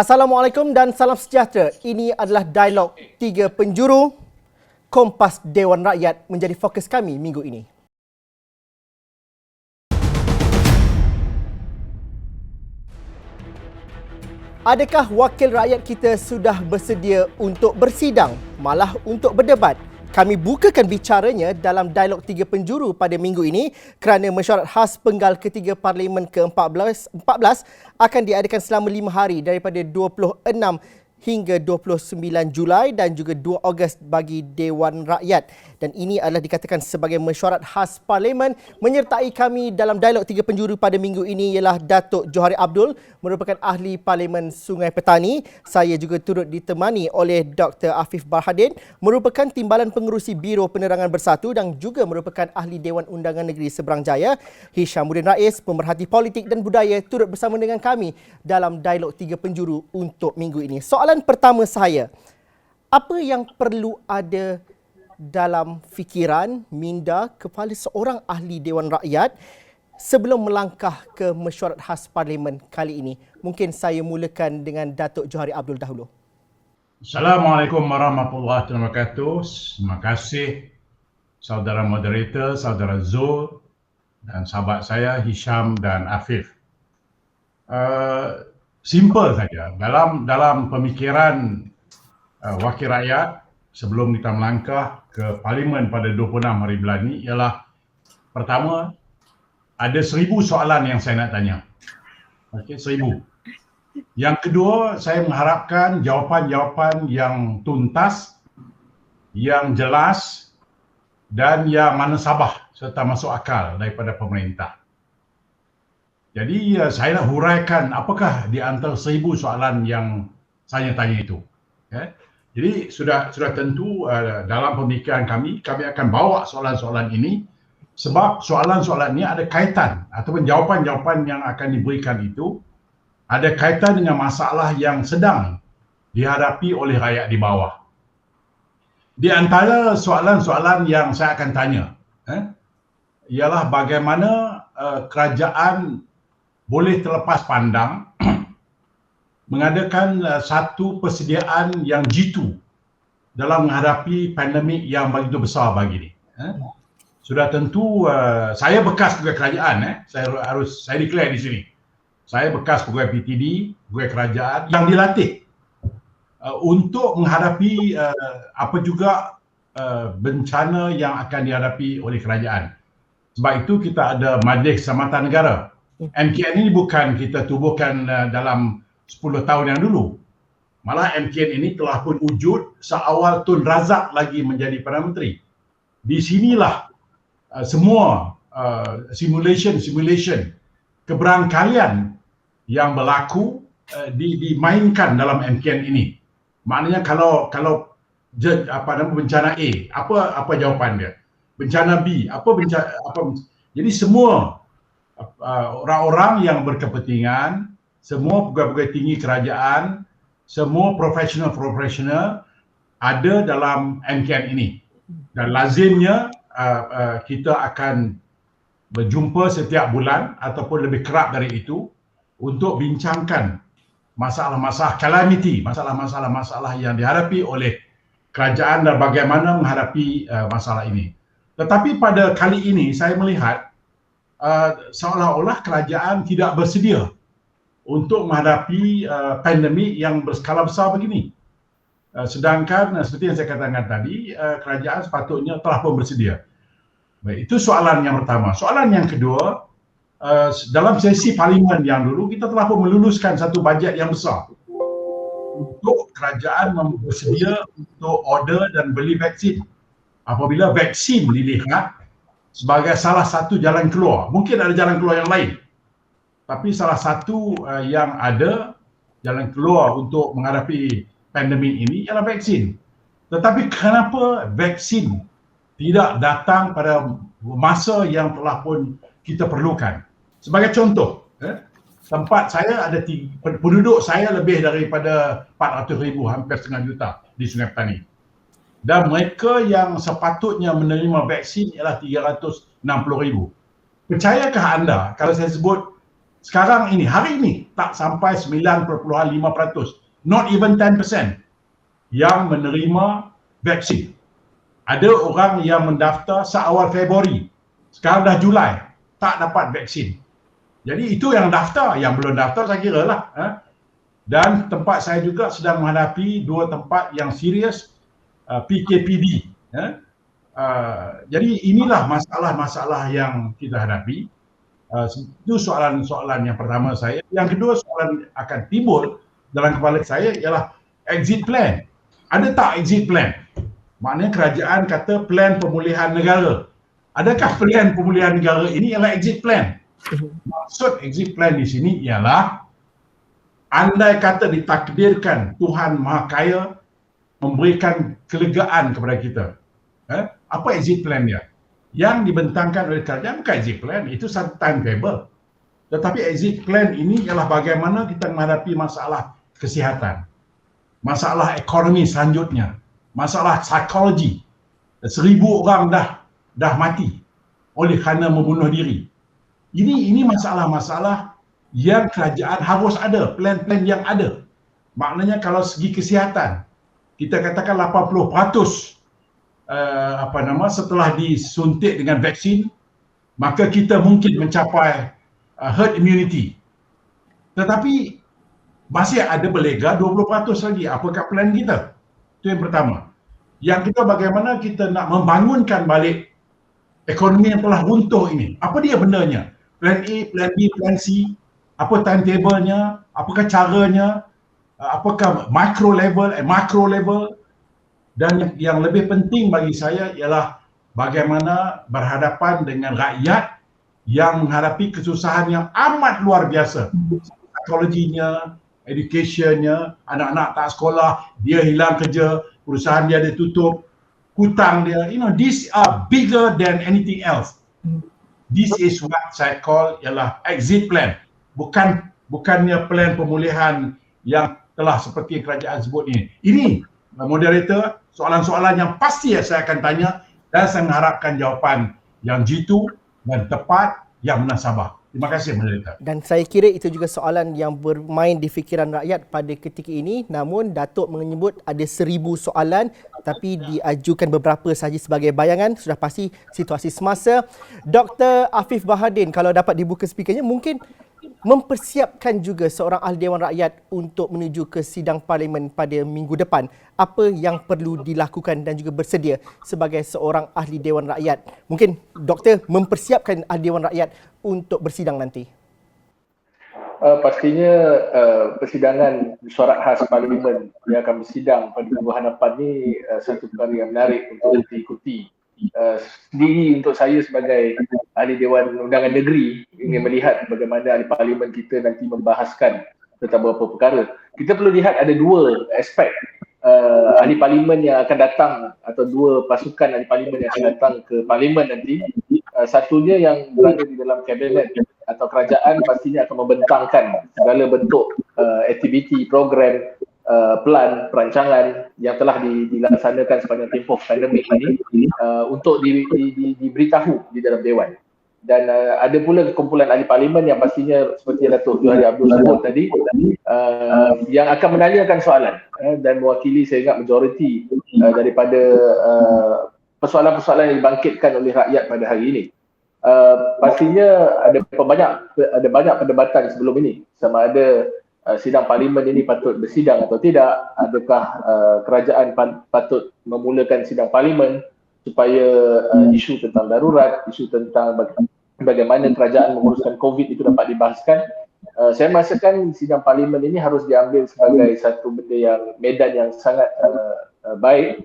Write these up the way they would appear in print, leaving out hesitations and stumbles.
Assalamualaikum dan salam sejahtera. Ini adalah dialog 3 penjuru. Kompas Dewan Rakyat menjadi fokus kami minggu ini. Adakah wakil rakyat kita sudah bersedia untuk bersidang, malah untuk berdebat? Kami bukakan bicaranya dalam dialog 3 penjuru pada minggu ini kerana mesyuarat khas penggal ketiga Parlimen ke-14 akan diadakan selama 5 hari daripada 26 hingga 29 Julai dan juga 2 Ogos bagi Dewan Rakyat. Dan ini adalah dikatakan sebagai mesyuarat khas Parlimen. Menyertai kami dalam dialog 3 penjuru pada minggu ini ialah Datuk Johari Abdul, merupakan ahli Parlimen Sungai Petani. Saya juga turut ditemani oleh Dr. Afif Barhadin, merupakan Timbalan Pengerusi Biro Penerangan Bersatu dan juga merupakan ahli Dewan Undangan Negeri Seberang Jaya. Hishamuddin Rais, pemerhati politik dan budaya, turut bersama dengan kami dalam dialog 3 penjuru untuk minggu ini. Soalan pertama saya, apa yang perlu ada dalam fikiran, minda kepala seorang ahli Dewan Rakyat sebelum melangkah ke mesyuarat khas Parlimen kali ini? Mungkin saya mulakan dengan Datuk Johari Abdul dahulu. Assalamualaikum warahmatullahi wabarakatuh. Terima kasih saudara moderator, saudara Zul dan sahabat saya Hisham dan Afif. Simple saja. Dalam pemikiran wakil rakyat sebelum kita melangkah ke Parlimen pada 26 hari bulan ini ialah, pertama, ada 1000 soalan yang saya nak tanya. Okey, 1000. Yang kedua, saya mengharapkan jawapan-jawapan yang tuntas, yang jelas dan yang manasabah serta masuk akal daripada pemerintah. Jadi saya nak huraikan apakah di antara 1000 soalan yang saya tanya itu. Jadi sudah tentu dalam pemikiran kami akan bawa soalan-soalan ini sebab soalan-soalan ini ada kaitan ataupun jawapan-jawapan yang akan diberikan itu ada kaitan dengan masalah yang sedang dihadapi oleh rakyat di bawah. Di antara soalan-soalan yang saya akan tanya ialah bagaimana kerajaan boleh terlepas pandang mengadakan satu persediaan yang jitu dalam menghadapi pandemik yang begitu besar bagi ini. Sudah tentu saya bekas pegawai kerajaan, saya declare di sini. Saya bekas pegawai PTD, pegawai kerajaan yang dilatih untuk menghadapi apa juga bencana yang akan dihadapi oleh kerajaan. Sebab itu kita ada Majlis Keselamatan Negara. MKN ini bukan kita tubuhkan dalam 10 tahun yang dulu. Malah MKN ini telah pun wujud seawal Tun Razak lagi menjadi Perdana Menteri. Di sinilah semua simulation keberangkalian yang berlaku dimainkan dalam MKN ini. Maknanya kalau bencana A, apa jawapan dia? Bencana B, apa. Jadi semua orang-orang yang berkepentingan, semua pegawai-pegawai tinggi kerajaan, semua profesional ada dalam MKN ini. Dan lazimnya kita akan berjumpa setiap bulan ataupun lebih kerap dari itu untuk bincangkan masalah-masalah calamity, masalah-masalah yang dihadapi oleh kerajaan dan bagaimana menghadapi masalah ini. Tetapi pada kali ini saya melihat seolah-olah kerajaan tidak bersedia untuk menghadapi pandemik yang berskala besar begini. Sedangkan seperti yang saya katakan tadi, kerajaan sepatutnya telah pun bersedia. Baik, itu soalan yang pertama. Soalan yang kedua, dalam sesi Parlimen yang dulu kita telah pun meluluskan satu bajet yang besar untuk kerajaan bersedia untuk order dan beli vaksin. Apabila vaksin dilihat sebagai salah satu jalan keluar. Mungkin ada jalan keluar yang lain. Tapi salah satu yang ada jalan keluar untuk menghadapi pandemik ini ialah vaksin. Tetapi kenapa vaksin tidak datang pada masa yang telah pun kita perlukan? Sebagai contoh, tempat saya ada penduduk saya lebih daripada 400,000, hampir setengah juta di Sungai Petani. Dan mereka yang sepatutnya menerima vaksin ialah 360,000. Percayakah anda kalau saya sebut Sekarang ini, hari ini tak sampai 9.5%, not even 10% yang menerima vaksin. Ada orang yang mendaftar seawal Februari, sekarang dah Julai, tak dapat vaksin. Jadi itu yang daftar, yang belum daftar saya kira lah. Dan tempat saya juga sedang menghadapi dua tempat yang serius PKPD. Jadi inilah masalah-masalah yang kita hadapi. Itu soalan-soalan yang pertama saya. Yang kedua, soalan akan timbul dalam kepala saya ialah exit plan. Ada tak exit plan? Maknanya kerajaan kata plan pemulihan negara. Adakah plan pemulihan negara ini ialah exit plan? Maksud exit plan di sini ialah andai kata ditakdirkan Tuhan Maha Kaya memberikan kelegaan kepada kita. Apa exit plan dia? Yang dibentangkan oleh kerajaan bukan exit plan, itu satu timetable. Tetapi exit plan ini ialah bagaimana kita menghadapi masalah kesihatan, masalah ekonomi selanjutnya, masalah psikologi. 1,000 orang dah mati oleh kerana membunuh diri. Ini masalah-masalah yang kerajaan harus ada, plan-plan yang ada. Maknanya kalau segi kesihatan, kita katakan 80% setelah disuntik dengan vaksin, maka kita mungkin mencapai herd immunity. Tetapi masih ada belega 20% lagi. Apakah plan kita? Itu yang pertama. Yang kedua, bagaimana kita nak membangunkan balik ekonomi yang telah runtuh ini. Apa dia bendanya? Plan A, plan B, plan C. Apa timetable-nya? Apakah caranya? Apakah micro level, macro level? Dan yang lebih penting bagi saya ialah bagaimana berhadapan dengan rakyat yang menghadapi kesusahan yang amat luar biasa. Psikologinya, educationnya, anak-anak tak sekolah, dia hilang kerja, perusahaan dia ditutup, hutang dia. These are bigger than anything else. This is what saya call ialah exit plan. Bukannya plan pemulihan yang telah seperti kerajaan sebut ini. Ini, moderator, soalan-soalan yang pasti saya akan tanya dan saya mengharapkan jawapan yang jitu dan tepat yang munasabah. Terima kasih, moderator. Dan saya kira itu juga soalan yang bermain di fikiran rakyat pada ketika ini. Namun Datuk menyebut ada 1,000 soalan tapi diajukan beberapa sahaja sebagai bayangan. Sudah pasti situasi semasa. Dr. Afif Bahadin, kalau dapat dibuka speakernya, mungkin mempersiapkan juga seorang ahli Dewan Rakyat untuk menuju ke sidang parlimen pada minggu depan. Apa yang perlu dilakukan dan juga bersedia sebagai seorang ahli Dewan Rakyat? Mungkin doktor mempersiapkan ahli Dewan Rakyat untuk bersidang nanti. Pastinya persidangan mesyuarat khas parlimen yang akan bersidang pada minggu hadapan ni satu perkara yang menarik untuk diikuti. Sendiri untuk saya sebagai ahli Dewan Undangan Negeri ingin melihat bagaimana ahli parlimen kita nanti membahaskan tentang beberapa perkara. Kita perlu lihat ada dua aspek ahli parlimen yang akan datang atau dua pasukan ahli parlimen yang akan datang ke parlimen nanti. Satunya yang berada di dalam kabinet atau kerajaan pastinya akan membentangkan segala bentuk aktiviti, program, plan, perancangan yang telah dilaksanakan sepanjang tempoh pandemik ini untuk diberitahu di dalam Dewan. Dan ada pula kumpulan ahli parlimen yang pastinya seperti yang Datuk Johari Abdul sebut tadi yang akan menanyakan soalan dan mewakili saya ingat majoriti daripada persoalan-persoalan yang dibangkitkan oleh rakyat pada hari ini. Pastinya ada banyak perdebatan sebelum ini sama ada sidang parlimen ini patut bersidang atau tidak, adakah kerajaan patut memulakan sidang parlimen supaya isu tentang darurat, isu tentang bagaimana kerajaan menguruskan COVID itu dapat dibahaskan. Saya merasakan sidang parlimen ini harus diambil sebagai satu benda yang medan yang sangat baik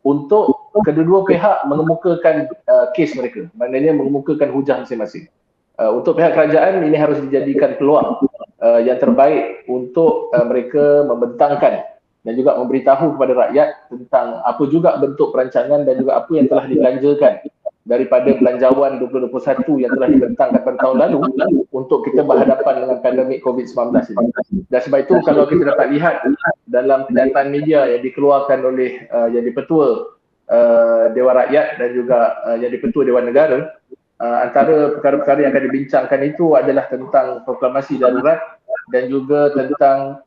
untuk kedua-dua pihak mengemukakan kes mereka, maknanya mengemukakan hujah masing-masing. Untuk pihak kerajaan ini harus dijadikan peluang yang terbaik untuk mereka membentangkan dan juga memberitahu kepada rakyat tentang apa juga bentuk perancangan dan juga apa yang telah dibelanjakan daripada belanjawan 2021 yang telah dibentangkan pada tahun lalu untuk kita berhadapan dengan pandemik COVID-19 ini. Dan sebab itu kalau kita dapat lihat dalam pernyataan media yang dikeluarkan oleh yang di-Ketua Dewan Rakyat dan juga yang di-Ketua Dewan Negara, antara perkara-perkara yang akan dibincangkan itu adalah tentang proklamasi darurat dan juga tentang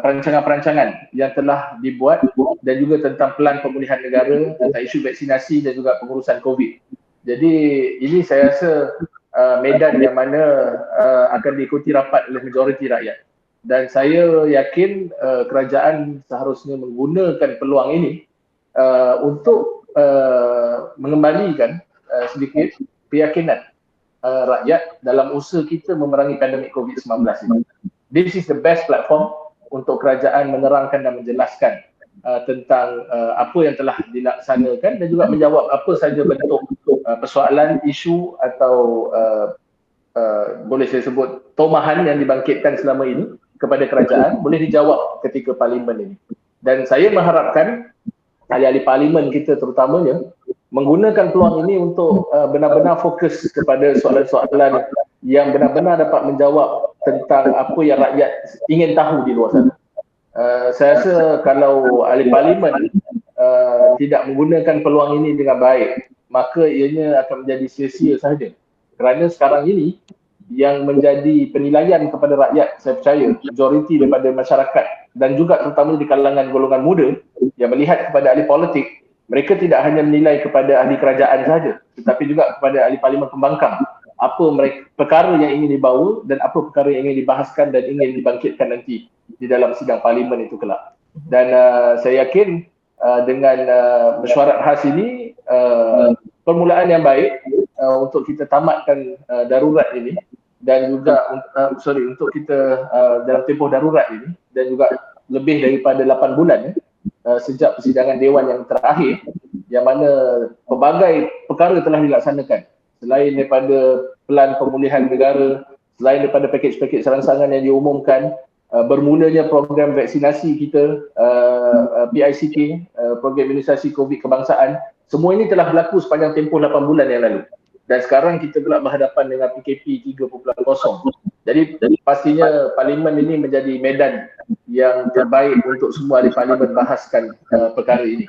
perancangan-perancangan yang telah dibuat dan juga tentang pelan pemulihan negara tentang isu vaksinasi dan juga pengurusan COVID. Jadi ini saya rasa medan yang mana akan diikuti rapat oleh majoriti rakyat. Dan saya yakin kerajaan seharusnya menggunakan peluang ini untuk mengembalikan sedikit keyakinan rakyat dalam usaha kita memerangi pandemik COVID-19 ini. This is the best platform untuk kerajaan menerangkan dan menjelaskan tentang apa yang telah dilaksanakan dan juga menjawab apa sahaja bentuk persoalan, isu atau boleh saya sebut tomahan yang dibangkitkan selama ini kepada kerajaan boleh dijawab ketika parlimen ini. Dan saya mengharapkan ahli-ahli parlimen kita terutamanya menggunakan peluang ini untuk benar-benar fokus kepada soalan-soalan yang benar-benar dapat menjawab tentang apa yang rakyat ingin tahu di luar sana. Saya rasa kalau ahli parlimen tidak menggunakan peluang ini dengan baik, maka ianya akan menjadi sia-sia sahaja. Kerana sekarang ini yang menjadi penilaian kepada rakyat, saya percaya majoriti daripada masyarakat dan juga terutama di kalangan golongan muda yang melihat kepada ahli politik, mereka tidak hanya menilai kepada ahli kerajaan sahaja, tetapi juga kepada ahli parlimen pembangkang. Apa perkara yang ingin dibawa dan apa perkara yang ingin dibahaskan dan ingin dibangkitkan nanti di dalam sidang parlimen itu kelak. Dan saya yakin dengan mesyuarat khas ini permulaan yang baik untuk kita tamatkan darurat ini dan juga untuk kita dalam tempoh darurat ini dan juga lebih daripada 8 bulan sejak persidangan Dewan yang terakhir yang mana pelbagai perkara telah dilaksanakan selain daripada pelan pemulihan negara, selain daripada pakej-pakej rancangan yang diumumkan, bermulanya program vaksinasi kita, PICK, program imunisasi COVID kebangsaan, semua ini telah berlaku sepanjang tempoh 8 bulan yang lalu. Dan sekarang kita pula berhadapan dengan PKP 3.0. Jadi pastinya parlimen ini menjadi medan yang terbaik untuk semua ahli parlimen bahaskan perkara ini.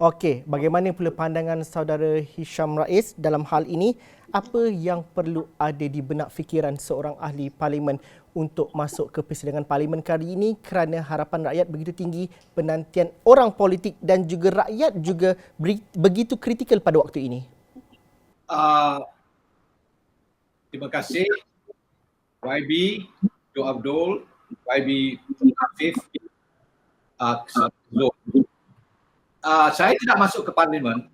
Okey, bagaimana pula pandangan saudara Hisham Rais dalam hal ini? Apa yang perlu ada di benak fikiran seorang ahli parlimen untuk masuk ke persidangan parlimen kali ini kerana harapan rakyat begitu tinggi, penantian orang politik dan juga rakyat juga begitu kritikal pada waktu ini? Terima kasih YB, Dr. Abdul, YB Afif. Saya tidak masuk ke parlimen,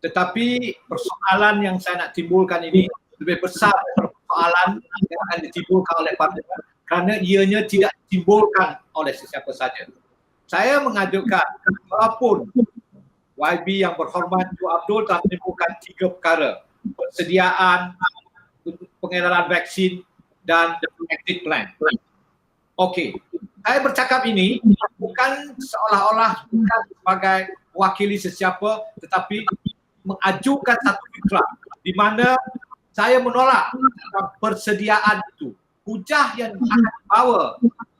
tetapi persoalan yang saya nak timbulkan ini lebih besar daripada persoalan yang akan ditimbulkan oleh parlimen kerana ianya tidak ditimbulkan oleh sesiapa saja. Saya mengajukan walaupun YB yang berhormat Dr. Abdul telah menimbulkan 3 perkara: persediaan, pengedaran vaksin dan exit plan. Okey, saya bercakap ini bukan seolah-olah bukan sebagai wakili sesiapa, tetapi mengajukan satu fikrah di mana saya menolak persediaan itu. Hujah yang akan dibawa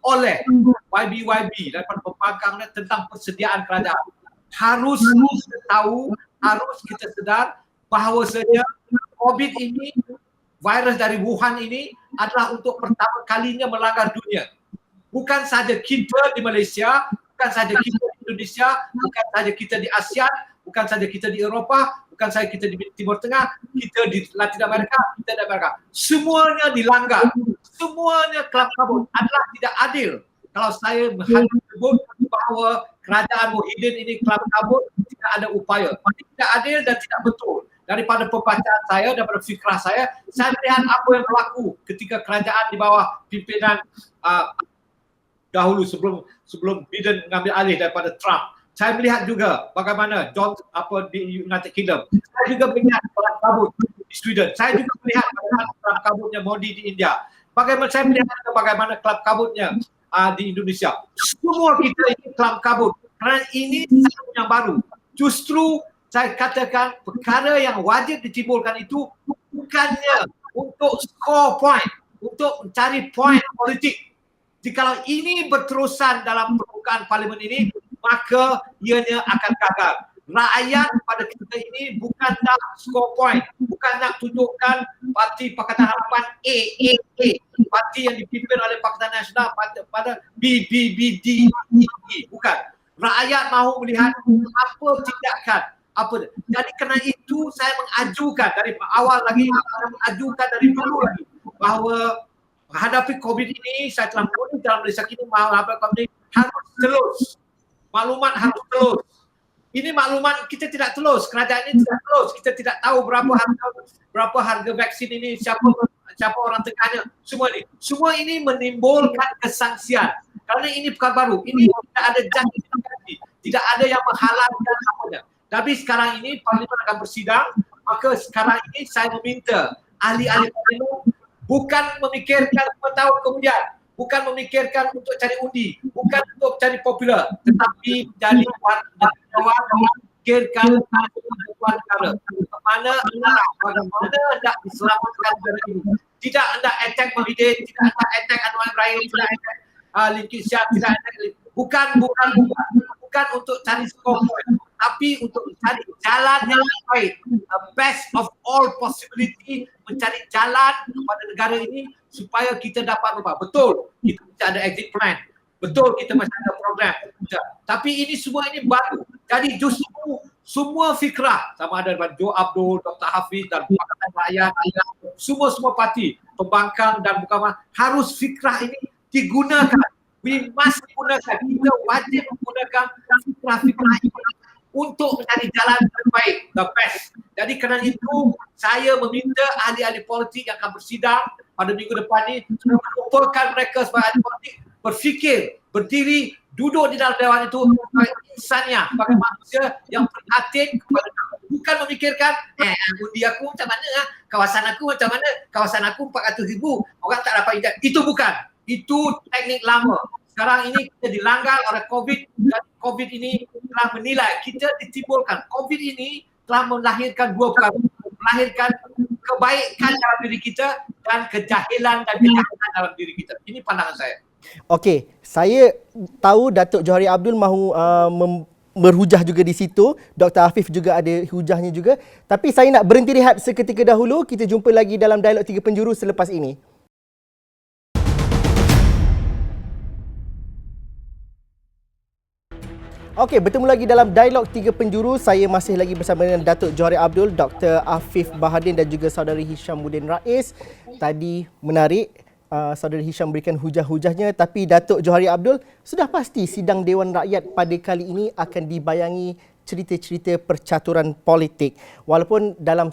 oleh YB daripada pembangkang tentang persediaan kerajaan harus kita tahu, harus kita sedar bahawasanya COVID ini, virus dari Wuhan ini adalah untuk pertama kalinya melanggar dunia. Bukan saja kita di Malaysia, bukan saja kita di Indonesia, bukan saja kita di ASEAN, bukan saja kita di Eropah, bukan saja kita di Timur Tengah, kita di Latin Amerika, kita di Amerika. Semuanya dilanggar. Semuanya kelab kabut adalah tidak adil. Kalau saya menyebut bahawa kerajaan Muhyiddin ini kelab kabut, tidak ada upaya. Tidak adil dan tidak betul. Daripada pembacaan saya, daripada fikrah saya melihat apa yang berlaku ketika kerajaan di bawah pimpinan dahulu sebelum Biden mengambil alih daripada Trump. Saya melihat juga bagaimana di United Kingdom. Saya juga melihat kelab kabut di Sweden. Saya juga melihat bagaimana kelab kabutnya Modi di India. Saya melihat bagaimana kelab kabutnya di Indonesia. Semua kita ini kelab kabut kerana ini satu yang baru. Justru saya katakan perkara yang wajib ditimbulkan itu bukannya untuk score point, untuk mencari point politik. Jikalau ini berterusan dalam permukaan parlimen ini, maka ianya akan gagal. rakyat pada kita ini bukan nak score point, bukan nak tunjukkan parti Pakatan Harapan A, parti yang dipimpin oleh Pakatan Nasional pada B, D, E, bukan. Rakyat mahu melihat apa tindakan, apa. Jadi kerana itu saya mengajukan dari awal lagi, mengajukan dari dulu lagi bahawa menghadapi COVID ini, saya telah menulis dalam Malaysia kini menghadapi COVID ini harus telus. Maklumat harus telus. Ini maklumat kita tidak telus, kerajaan ini tidak telus. Kita tidak tahu berapa harga vaksin ini, siapa orang tengahnya, semua ini menimbulkan kesangsian. Kerana ini bukan baru, ini tidak ada justifikasi, tidak ada yang menghalalkan apanya. Tapi sekarang ini Parlimen akan bersidang, maka sekarang ini saya meminta ahli-ahli Parlimen bukan memikirkan 5 tahun kemudian, bukan memikirkan untuk cari undi, bukan untuk cari popular, tetapi jadi wartawan memikirkan kehidupan negara. Bagaimana hendak diselamatkan negara ini. Tidak hendak attack Mahidin, tidak hendak attack Anwar Ibrahim, tidak attack Lim Syah, tidak attack bukan untuk cari skor point, tapi untuk mencari jalan yang baik, best of all possibility, mencari jalan kepada negara ini supaya kita dapat ubah. Betul, kita tidak ada exit plan. Betul, kita masih ada program. Tapi ini semua ini baru. Jadi justru semua fikrah, sama ada daripada Joe Abdul, Dr. Hafiz dan Pakatan Rakyat, semua parti, pembangkang dan bukan, harus fikrah ini digunakan. We must gunakan, kita wajib menggunakan fikrah-fikrah ini untuk mencari jalan terbaik, the best. Jadi kerana itu, saya meminta ahli-ahli politik yang akan bersidang pada minggu depan ini mengumpulkan mereka sebagai ahli politik, berfikir, berdiri, duduk di dalam dewan itu sebagai insannya, sebagai manusia yang prihatin kepada bukan memikirkan undi aku macam mana, kawasan aku macam mana, kawasan aku 400,000, orang tak dapat ijazah. Itu bukan. Itu teknik lama. Sekarang ini kita dilanggar oleh COVID dan COVID ini telah menilai, kita ditimbulkan. COVID ini telah melahirkan dua perkara, melahirkan kebaikan dalam diri kita dan kejahilan dan kejahatan dalam diri kita. Ini pandangan saya. Okey, saya tahu Datuk Johari Abdul mahu berhujah juga di situ. Dr. Afif juga ada hujahnya juga. Tapi saya nak berhenti rehat seketika dahulu. Kita jumpa lagi dalam Dialog 3 Penjuru selepas ini. Okey, bertemu lagi dalam Dialog 3 Penjuru. Saya masih lagi bersama dengan Datuk Johari Abdul, Dr. Afif Bahadin dan juga Saudari Hishamuddin Rais. Tadi menarik Saudari Hisham berikan hujah-hujahnya, tapi Datuk Johari Abdul, sudah pasti sidang Dewan Rakyat pada kali ini akan dibayangi cerita-cerita percaturan politik. Walaupun dalam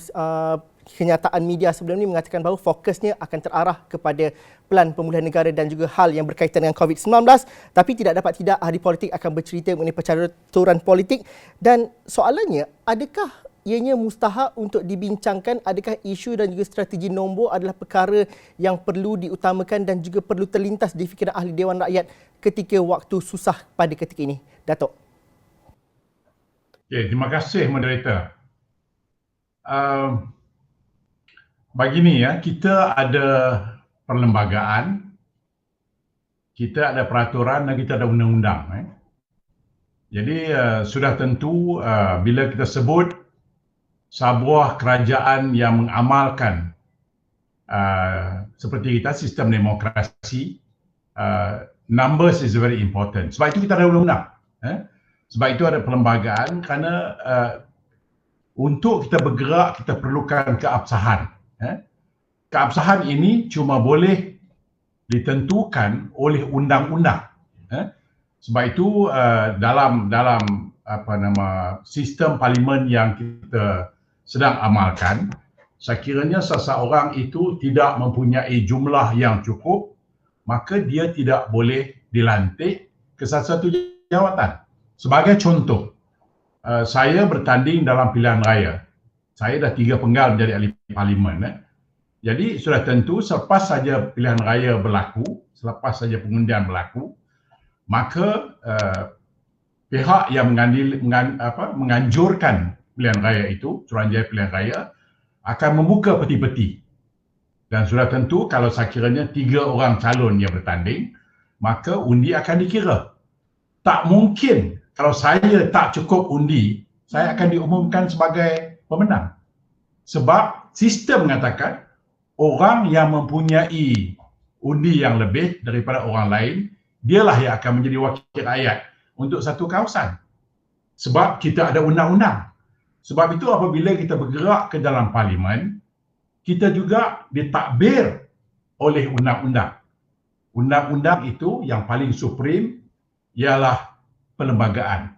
kenyataan media sebelum ini mengatakan bahawa fokusnya akan terarah kepada pelan pemulihan negara dan juga hal yang berkaitan dengan COVID-19, tapi tidak dapat tidak ahli politik akan bercerita mengenai percaturan politik. Dan soalannya, adakah ianya mustahak untuk dibincangkan? Adakah isu dan juga strategi nombor adalah perkara yang perlu diutamakan dan juga perlu terlintas di fikiran ahli Dewan Rakyat ketika waktu susah pada ketika ini? Datuk. Okay, terima kasih moderator. Begini ya, kita ada perlembagaan, kita ada peraturan dan kita ada undang-undang. Jadi sudah tentu bila kita sebut sebuah kerajaan yang mengamalkan seperti kita sistem demokrasi, numbers is very important. Sebab itu kita ada undang-undang. Sebab itu ada perlembagaan, kerana untuk kita bergerak kita perlukan keabsahan. Keabsahan ini cuma boleh ditentukan oleh undang-undang. Sebab itu dalam sistem parlimen yang kita sedang amalkan, sekiranya seseorang itu tidak mempunyai jumlah yang cukup, maka dia tidak boleh dilantik ke satu jawatan. Sebagai contoh, saya bertanding dalam pilihan raya. Saya dah 3 penggal menjadi ahli parlimen. Jadi sudah tentu selepas saja pilihan raya berlaku, selepas saja pengundian berlaku, maka pihak yang menganjurkan pilihan raya itu, Suruhanjaya Pilihan Raya, akan membuka peti-peti. Dan sudah tentu kalau sekiranya 3 orang calon yang bertanding, maka undi akan dikira. Tak mungkin kalau saya tak cukup undi saya akan diumumkan sebagai pemenang. Sebab sistem mengatakan orang yang mempunyai undi yang lebih daripada orang lain, dialah yang akan menjadi wakil rakyat untuk satu kawasan. Sebab kita ada undang-undang. Sebab itu apabila kita bergerak ke dalam parlimen, kita juga ditakbir oleh undang-undang. Undang-undang itu yang paling supreme ialah perlembagaan.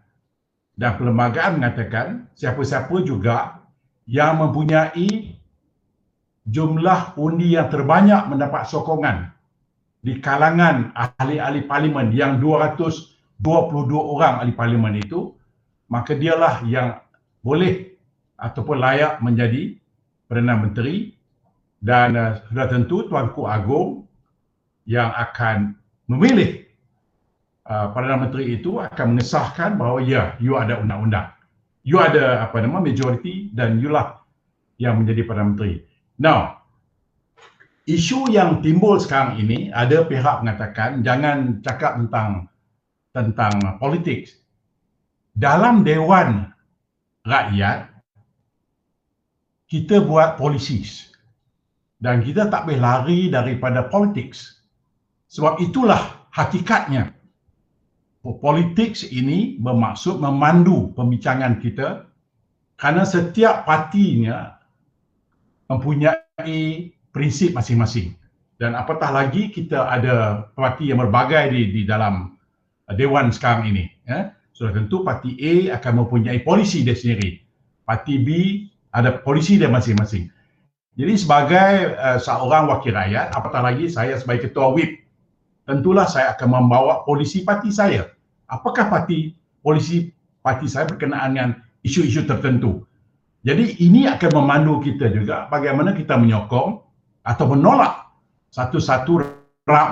Dan perlembagaan mengatakan siapa-siapa juga yang mempunyai jumlah undi yang terbanyak mendapat sokongan di kalangan ahli-ahli parlimen yang 222 orang ahli parlimen itu, maka dialah yang boleh ataupun layak menjadi Perdana Menteri, dan sudah tentu Tuanku Agong yang akan memilih Perdana Menteri itu akan mengesahkan bahawa ya, you ada undang-undang, you ada majoriti, dan you lah yang menjadi Perdana Menteri. Now, isu yang timbul sekarang ini, ada pihak mengatakan jangan cakap tentang politik. Dalam Dewan Rakyat, kita buat polisi dan kita tak boleh lari daripada politik. Sebab itulah hakikatnya. Politik ini bermaksud memandu pembincangan kita kerana setiap partinya mempunyai prinsip masing-masing. Dan apatah lagi kita ada parti yang berbagai di dalam Dewan sekarang ini. Sudah tentu parti A akan mempunyai polisi dia sendiri. Parti B ada polisi dia masing-masing. Jadi sebagai seorang wakil rakyat, apatah lagi saya sebagai ketua whip, tentulah saya akan membawa polisi parti saya. Apakah polisi parti saya berkenaan dengan isu-isu tertentu. Jadi ini akan memandu kita juga bagaimana kita menyokong atau menolak satu-satu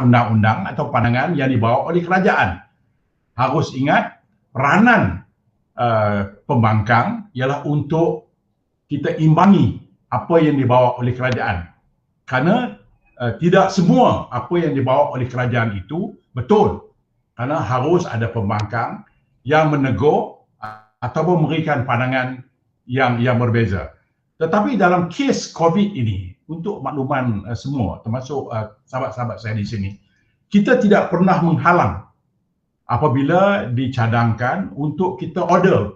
undang-undang atau pandangan yang dibawa oleh kerajaan. Harus ingat peranan pembangkang ialah untuk kita imbangi apa yang dibawa oleh kerajaan. Kerana tidak semua apa yang dibawa oleh kerajaan itu betul. Kerana harus ada pembangkang yang menegur ataupun memberikan pandangan yang berbeza. Tetapi dalam kes COVID ini, untuk makluman semua, termasuk sahabat-sahabat saya di sini, kita tidak pernah menghalang apabila dicadangkan untuk kita order,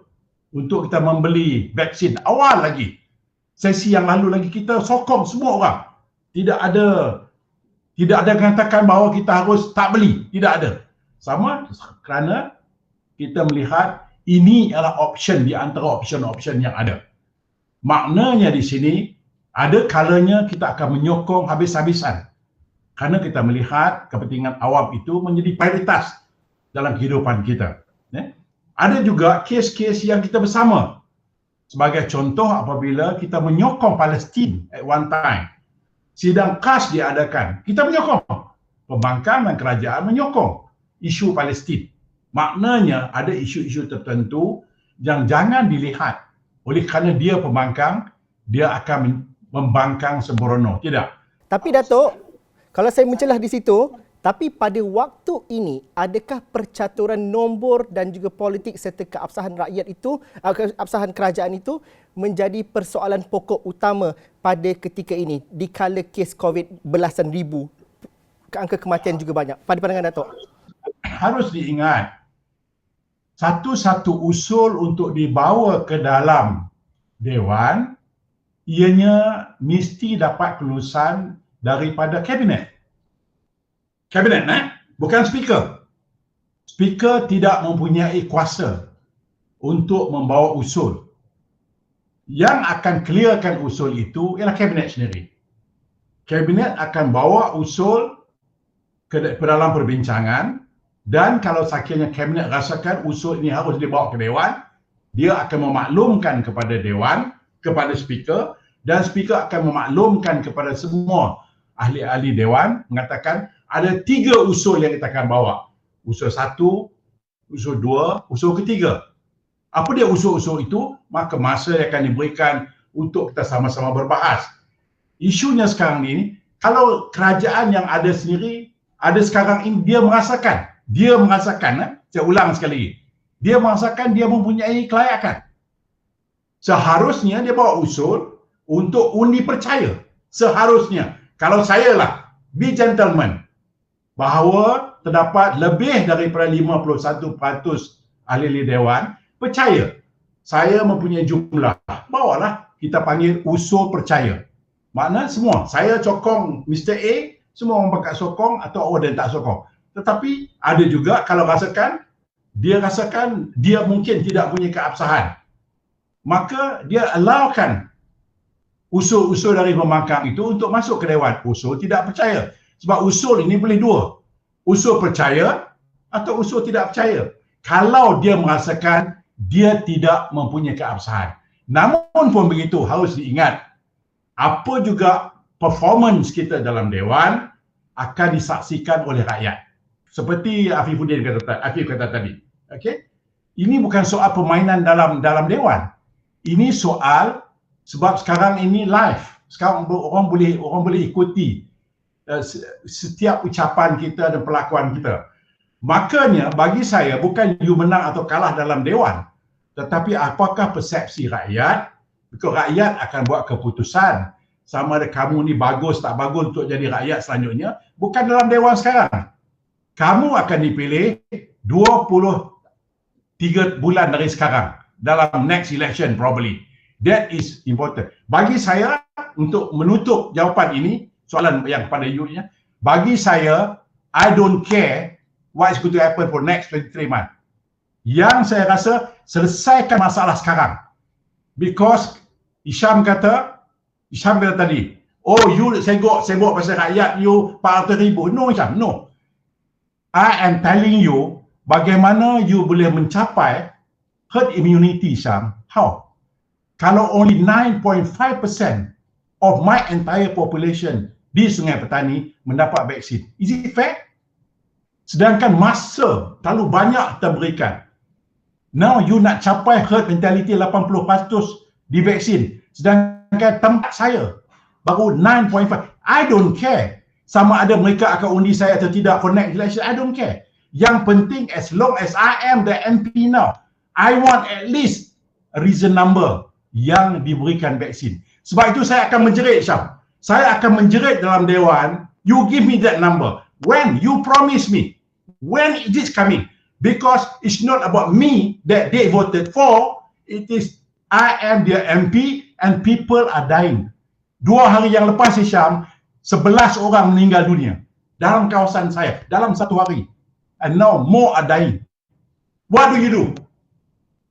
untuk kita membeli vaksin. Awal lagi, sesi yang lalu lagi, kita sokong semua orang. Tidak ada mengatakan bahawa kita harus tak beli. Tidak ada. Sama kerana kita melihat ini adalah option di antara option-option yang ada. Maknanya di sini, ada kalanya kita akan menyokong habis-habisan. Kerana kita melihat kepentingan awam itu menjadi prioritas dalam kehidupan kita. Ada juga kes-kes yang kita bersama. Sebagai contoh apabila kita menyokong Palestin at one time. Sidang KAS diadakan. Kita menyokong. Pembangkang dan kerajaan menyokong isu Palestin. Maknanya ada isu-isu tertentu yang jangan dilihat oleh kerana dia pembangkang, dia akan membangkang sembrono. Tidak. Tapi Datuk, kalau saya mencelah di situ, tapi pada waktu ini, adakah percaturan nombor dan juga politik serta keabsahan rakyat itu, keabsahan kerajaan itu menjadi persoalan pokok utama pada ketika ini, dikala kes COVID belasan ribu, angka kematian juga banyak. Pada pandangan Datuk? Harus diingat, satu-satu usul untuk dibawa ke dalam Dewan, ianya mesti dapat kelulusan daripada Kabinet. Kabinet, bukan Speaker. Speaker tidak mempunyai kuasa untuk membawa usul. Yang akan clearkan usul itu ialah Kabinet sendiri. Kabinet akan bawa usul ke dalam perbincangan, dan kalau sekiranya Kabinet rasakan usul ini harus dibawa ke Dewan, dia akan memaklumkan kepada Dewan, kepada Speaker, dan Speaker akan memaklumkan kepada semua ahli-ahli Dewan, mengatakan ada 3 usul yang kita akan bawa. Usul 1, usul 2, usul ketiga. Apa dia usul-usul itu? Maka masa yang akan diberikan untuk kita sama-sama berbahas. Isunya sekarang ini, kalau kerajaan yang ada sendiri, ada sekarang ini, dia merasakan, saya ulang sekali lagi, dia merasakan dia mempunyai kelayakan. Seharusnya dia bawa usul untuk undi percaya. Seharusnya. Kalau saya lah, be gentleman, bahawa terdapat lebih daripada 51% ahli Dewan percaya. Saya mempunyai jumlah. Bawalah kita panggil usul percaya. Makna semua. Saya sokong Mr. A, semua orang pakat sokong atau orang yang tak sokong. Tetapi ada juga kalau rasakan dia mungkin tidak punya keabsahan, maka dia allow-kan usul-usul dari pembangkang itu untuk masuk ke Dewan. Usul tidak percaya. Sebab usul ini boleh dua. Usul percaya atau usul tidak percaya. Kalau dia merasakan dia tidak mempunyai keabsahan. Namun pun begitu, harus diingat, apa juga performance kita dalam Dewan akan disaksikan oleh rakyat. Seperti Afif kata tadi. Okay? Ini bukan soal permainan dalam Dewan. Ini soal sebab sekarang ini live. Sekarang orang boleh ikuti setiap ucapan kita dan perlakuan kita. Makanya bagi saya bukan you menang atau kalah dalam Dewan, tetapi apakah persepsi rakyat. Rakyat akan buat keputusan sama ada kamu ni bagus tak bagus untuk jadi rakyat selanjutnya. Bukan dalam Dewan sekarang. Kamu akan dipilih 23 bulan dari sekarang dalam next election probably. That is important. Bagi saya, untuk menutup jawapan ini, soalan yang pada you-nya, bagi saya, I don't care what is going to happen for next 23 months. Yang saya rasa, selesaikan masalah sekarang. Because Hisham kata tadi, oh you sengok pasal rakyat you 400,000. No Hisham, no. I am telling you bagaimana you boleh mencapai herd immunity, Hisham. How? Kalau only 9.5% of my entire population di Sungai Petani mendapat vaksin. Is it fair? Sedangkan masa terlalu banyak kita berikan. Now you nak capai herd mentality 80% divaksin. Sedangkan tempat saya baru 9.5. I don't care sama ada mereka akan undi saya atau tidak for next election. I don't care. Yang penting as long as I am the MP now, I want at least a reason number yang diberikan vaksin. Sebab itu saya akan menjerit, Syam. Saya akan menjerit dalam Dewan, you give me that number. When? You promise me. When it is coming? Because it's not about me that they voted for, it is I am their MP and people are dying. 2 hari yang lepas, Syam, 11 orang meninggal dunia dalam kawasan saya, dalam 1 hari. And now more are dying. What do?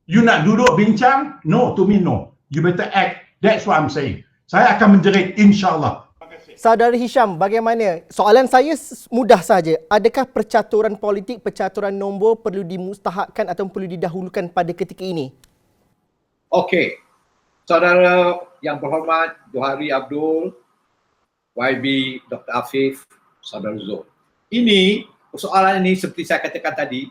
You nak duduk bincang? No, to me no. You better act. That's what I'm saying. Saya akan menjerit, insyaAllah. Saudara Hisham, bagaimana? Soalan saya mudah saja. Adakah percaturan politik, percaturan nombor perlu dimustahakkan atau perlu didahulukan pada ketika ini? Okey. Saudara yang berhormat, Johari Abdul, YB, Dr. Afif, Saudara Zul. Ini, persoalan ini seperti saya katakan tadi,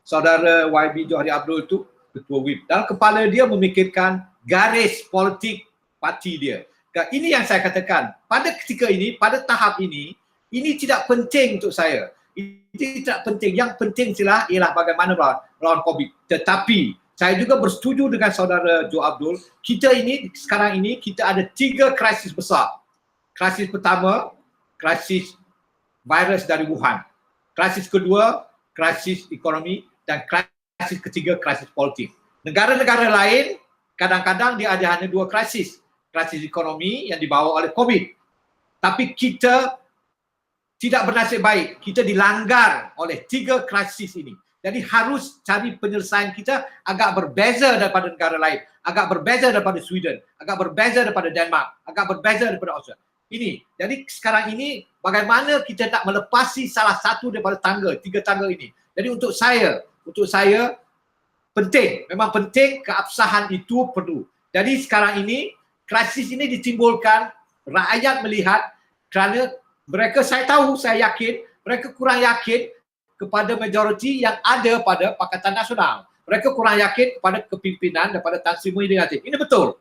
Saudara YB Johari Abdul itu Ketua WIP. Dalam kepala dia memikirkan garis politik parti dia. Ini yang saya katakan, pada ketika ini, pada tahap ini tidak penting untuk saya. Ini tidak penting. Yang penting ialah bagaimana melawan COVID. Tetapi saya juga bersetuju dengan saudara Joe Abdul. Sekarang ini kita ada 3 krisis besar. Krisis pertama, krisis virus dari Wuhan. Krisis kedua, krisis ekonomi, dan krisis ketiga, krisis politik. Negara-negara lain kadang-kadang dia ada hanya 2 krisis. Krisis ekonomi yang dibawa oleh COVID. Tapi kita tidak bernasib baik. Kita dilanggar oleh 3 krisis ini. Jadi harus cari penyelesaian kita agak berbeza daripada negara lain. Agak berbeza daripada Sweden. Agak berbeza daripada Denmark. Agak berbeza daripada Australia. Ini. Jadi sekarang ini bagaimana kita tak melepasi salah satu daripada 3 tangga ini. Jadi untuk saya penting. Memang penting keabsahan itu perlu. Jadi sekarang ini krisis ini ditimbulkan, rakyat melihat kerana mereka, saya yakin, mereka kurang yakin kepada majoriti yang ada pada Pakatan Nasional. Mereka kurang yakin kepada kepimpinan daripada Tan Sri Muhyiddin Yassin. Ini betul.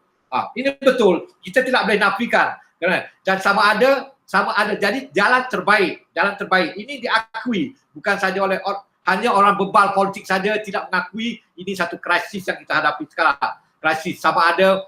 Ini betul. Kita tidak boleh nafikan. Dan sama ada jadi jalan terbaik ini diakui bukan saja hanya orang bebal politik saja tidak mengakui ini satu krisis yang kita hadapi sekarang. krisis. Sama ada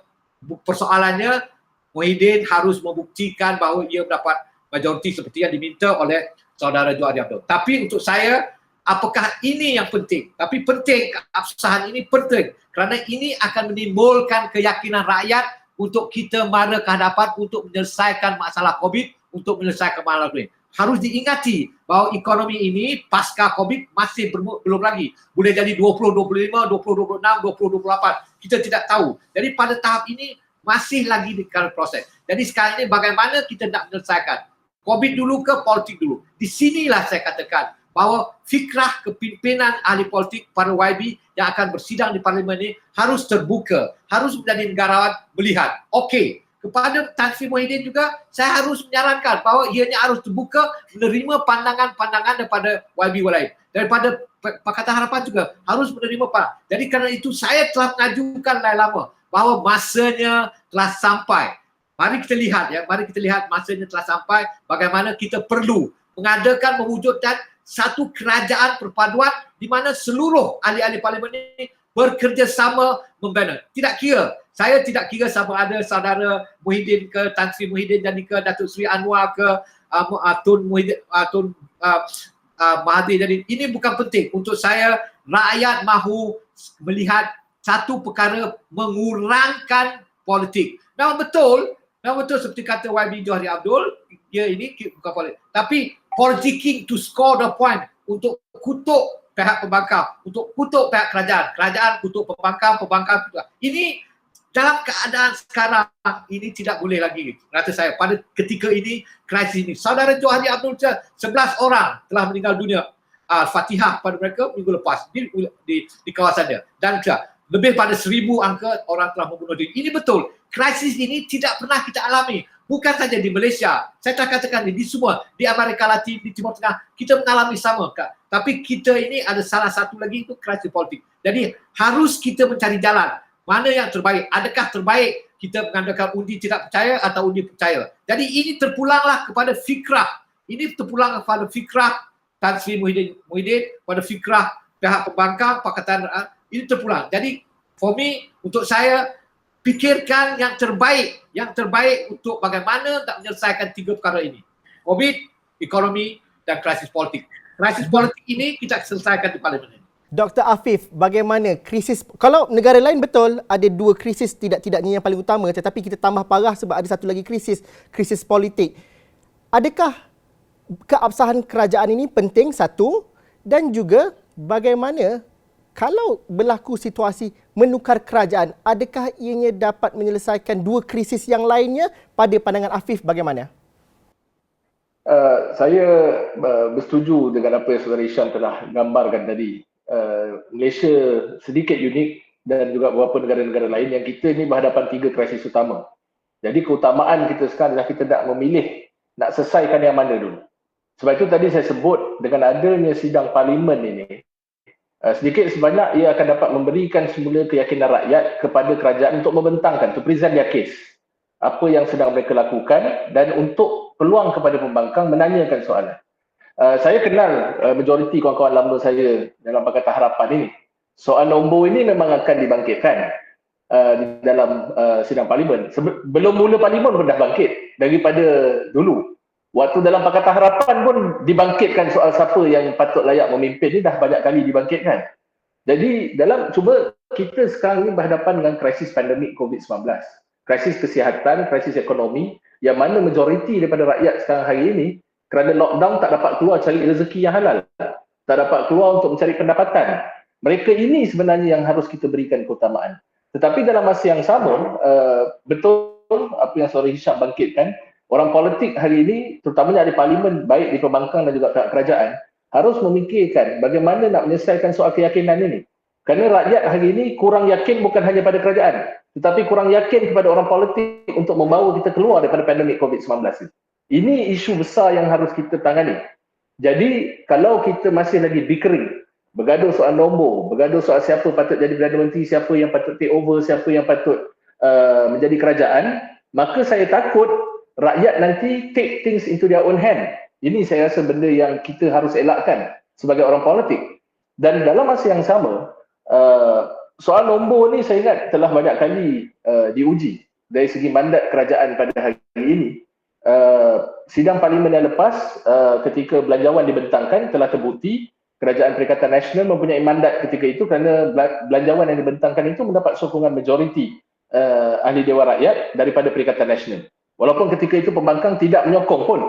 persoalannya Muhyiddin harus membuktikan bahawa ia mendapat majoriti seperti yang diminta oleh saudara Johari Abdul. Tapi untuk saya, apakah ini yang penting? Tapi penting, keabsahan ini penting kerana ini akan menimbulkan keyakinan rakyat untuk kita mara ke hadapan untuk menyelesaikan masalah COVID, untuk menyelesaikan masalah COVID. Harus diingati bahawa ekonomi ini pasca COVID masih belum lagi. Boleh jadi 2025, 2026, 2028. Kita tidak tahu. Jadi pada tahap ini masih lagi di dalam proses. Jadi sekarang ini bagaimana kita nak menyelesaikan? COVID dulu ke politik dulu? Di sinilah saya katakan bahawa fikrah kepimpinan ahli politik para YB yang akan bersidang di parlimen ini harus terbuka, harus menjadi negarawan melihat. Okey, kepada Tan Sri Muhyiddin juga saya harus menyarankan bahawa ianya harus terbuka menerima pandangan-pandangan daripada YB lain. Daripada Pakatan Harapan juga harus menerima pandangan. Jadi kerana itu saya telah mengajukan dari lama bahawa masanya telah sampai. Mari kita lihat mari kita lihat masanya telah sampai bagaimana kita perlu mewujudkan satu kerajaan perpaduan di mana seluruh ahli-ahli parlimen ini bekerjasama membina. Saya tidak kira sama ada saudara Muhyiddin ke Tan Sri Muhyiddin dan ke Datuk Seri Anwar ke Tun Muhyiddin, Mahathir. Jadi ini bukan penting. Untuk saya, rakyat mahu melihat satu perkara mengurangkan politik. Memang betul seperti kata YB Johari Abdul, dia ini bukan politik. Tapi politicking to score the point, untuk kutuk pihak pembangkang, untuk kutuk pihak kerajaan kutuk pembangkang kutuk. Ini dalam keadaan sekarang ini tidak boleh lagi. Kata saya pada ketika ini, krisis ini. Saudara Johari Abdul 11 orang telah meninggal dunia. Fatihah pada mereka minggu lepas di kawasan dia. Dan lebih pada 1,000 angka orang telah membunuh diri. Ini betul. Krisis ini tidak pernah kita alami. Bukan saja di Malaysia. Saya telah katakan di semua. Di Amerika Latin, di Timur Tengah. Kita mengalami sama. Tapi kita ini ada salah satu lagi, itu krisis politik. Jadi harus kita mencari jalan. Mana yang terbaik? Adakah terbaik kita mengandalkan undi tidak percaya atau undi percaya? Jadi ini terpulanglah kepada fikrah. Ini terpulang kepada fikrah Tan Sri Muhyiddin, pada fikrah pihak pembangkang, Pakatan. Ini terpulang. Jadi for me, untuk saya, fikirkan yang terbaik untuk bagaimana nak menyelesaikan 3 perkara ini. COVID, ekonomi dan krisis politik. Krisis politik ini kita selesaikan di parlimen ini. Dr. Afif, bagaimana krisis, kalau negara lain betul ada 2 krisis tidak-tidaknya yang paling utama, tetapi kita tambah parah sebab ada satu lagi krisis politik. Adakah keabsahan kerajaan ini penting, satu, dan juga bagaimana kalau berlaku situasi menukar kerajaan, adakah ianya dapat menyelesaikan 2 krisis yang lainnya? Pada pandangan Afif bagaimana? Saya bersetuju dengan apa yang Saudara Hisham telah gambarkan tadi. Malaysia sedikit unik dan juga beberapa negara-negara lain yang kita ni berhadapan 3 krisis utama. Jadi keutamaan kita sekarang adalah kita nak memilih, nak selesaikan yang mana dulu. Sebab itu tadi saya sebut dengan adanya sidang parlimen ini, sedikit sebanyak ia akan dapat memberikan semula keyakinan rakyat kepada kerajaan untuk membentangkan, to present their case, apa yang sedang mereka lakukan, dan untuk peluang kepada pembangkang menanyakan soalan. Saya kenal majoriti kawan-kawan lama saya dalam Pakatan Harapan ini. Soal nombor ini memang akan dibangkitkan di dalam sidang parlimen. Belum mula parlimen pun dah bangkit daripada dulu. Waktu dalam Pakatan Harapan pun dibangkitkan soal siapa yang patut layak memimpin, ni dah banyak kali dibangkitkan. Jadi cuba kita sekarang ni berhadapan dengan krisis pandemik COVID-19. Krisis kesihatan, krisis ekonomi, yang mana majoriti daripada rakyat sekarang hari ini kerana lockdown tak dapat keluar cari rezeki yang halal, tak dapat keluar untuk mencari pendapatan. Mereka ini sebenarnya yang harus kita berikan keutamaan. Tetapi dalam masa yang sama, betul apa yang Saudara Hisham bangkitkan, orang politik hari ini, terutamanya di parlimen, baik di pembangkang dan juga pihak kerajaan, harus memikirkan bagaimana nak menyelesaikan soal keyakinan ini. Kerana rakyat hari ini kurang yakin bukan hanya pada kerajaan, tetapi kurang yakin kepada orang politik untuk membawa kita keluar daripada pandemik COVID-19 ini. Ini isu besar yang harus kita tangani. Jadi kalau kita masih lagi bickering, bergaduh soal nombor, bergaduh soal siapa patut jadi Perdana Menteri, siapa yang patut take over, siapa yang patut menjadi kerajaan, maka saya takut rakyat nanti take things into their own hand. Ini saya rasa benda yang kita harus elakkan sebagai orang politik. Dan dalam masa yang sama, soal nombor ni saya ingat telah banyak kali diuji dari segi mandat kerajaan pada hari ini. Sidang parlimen yang lepas ketika belanjawan dibentangkan telah terbukti Kerajaan Perikatan Nasional mempunyai mandat ketika itu kerana belanjawan yang dibentangkan itu mendapat sokongan majoriti ahli Dewan Rakyat daripada Perikatan Nasional. Walaupun ketika itu pembangkang tidak menyokong pun,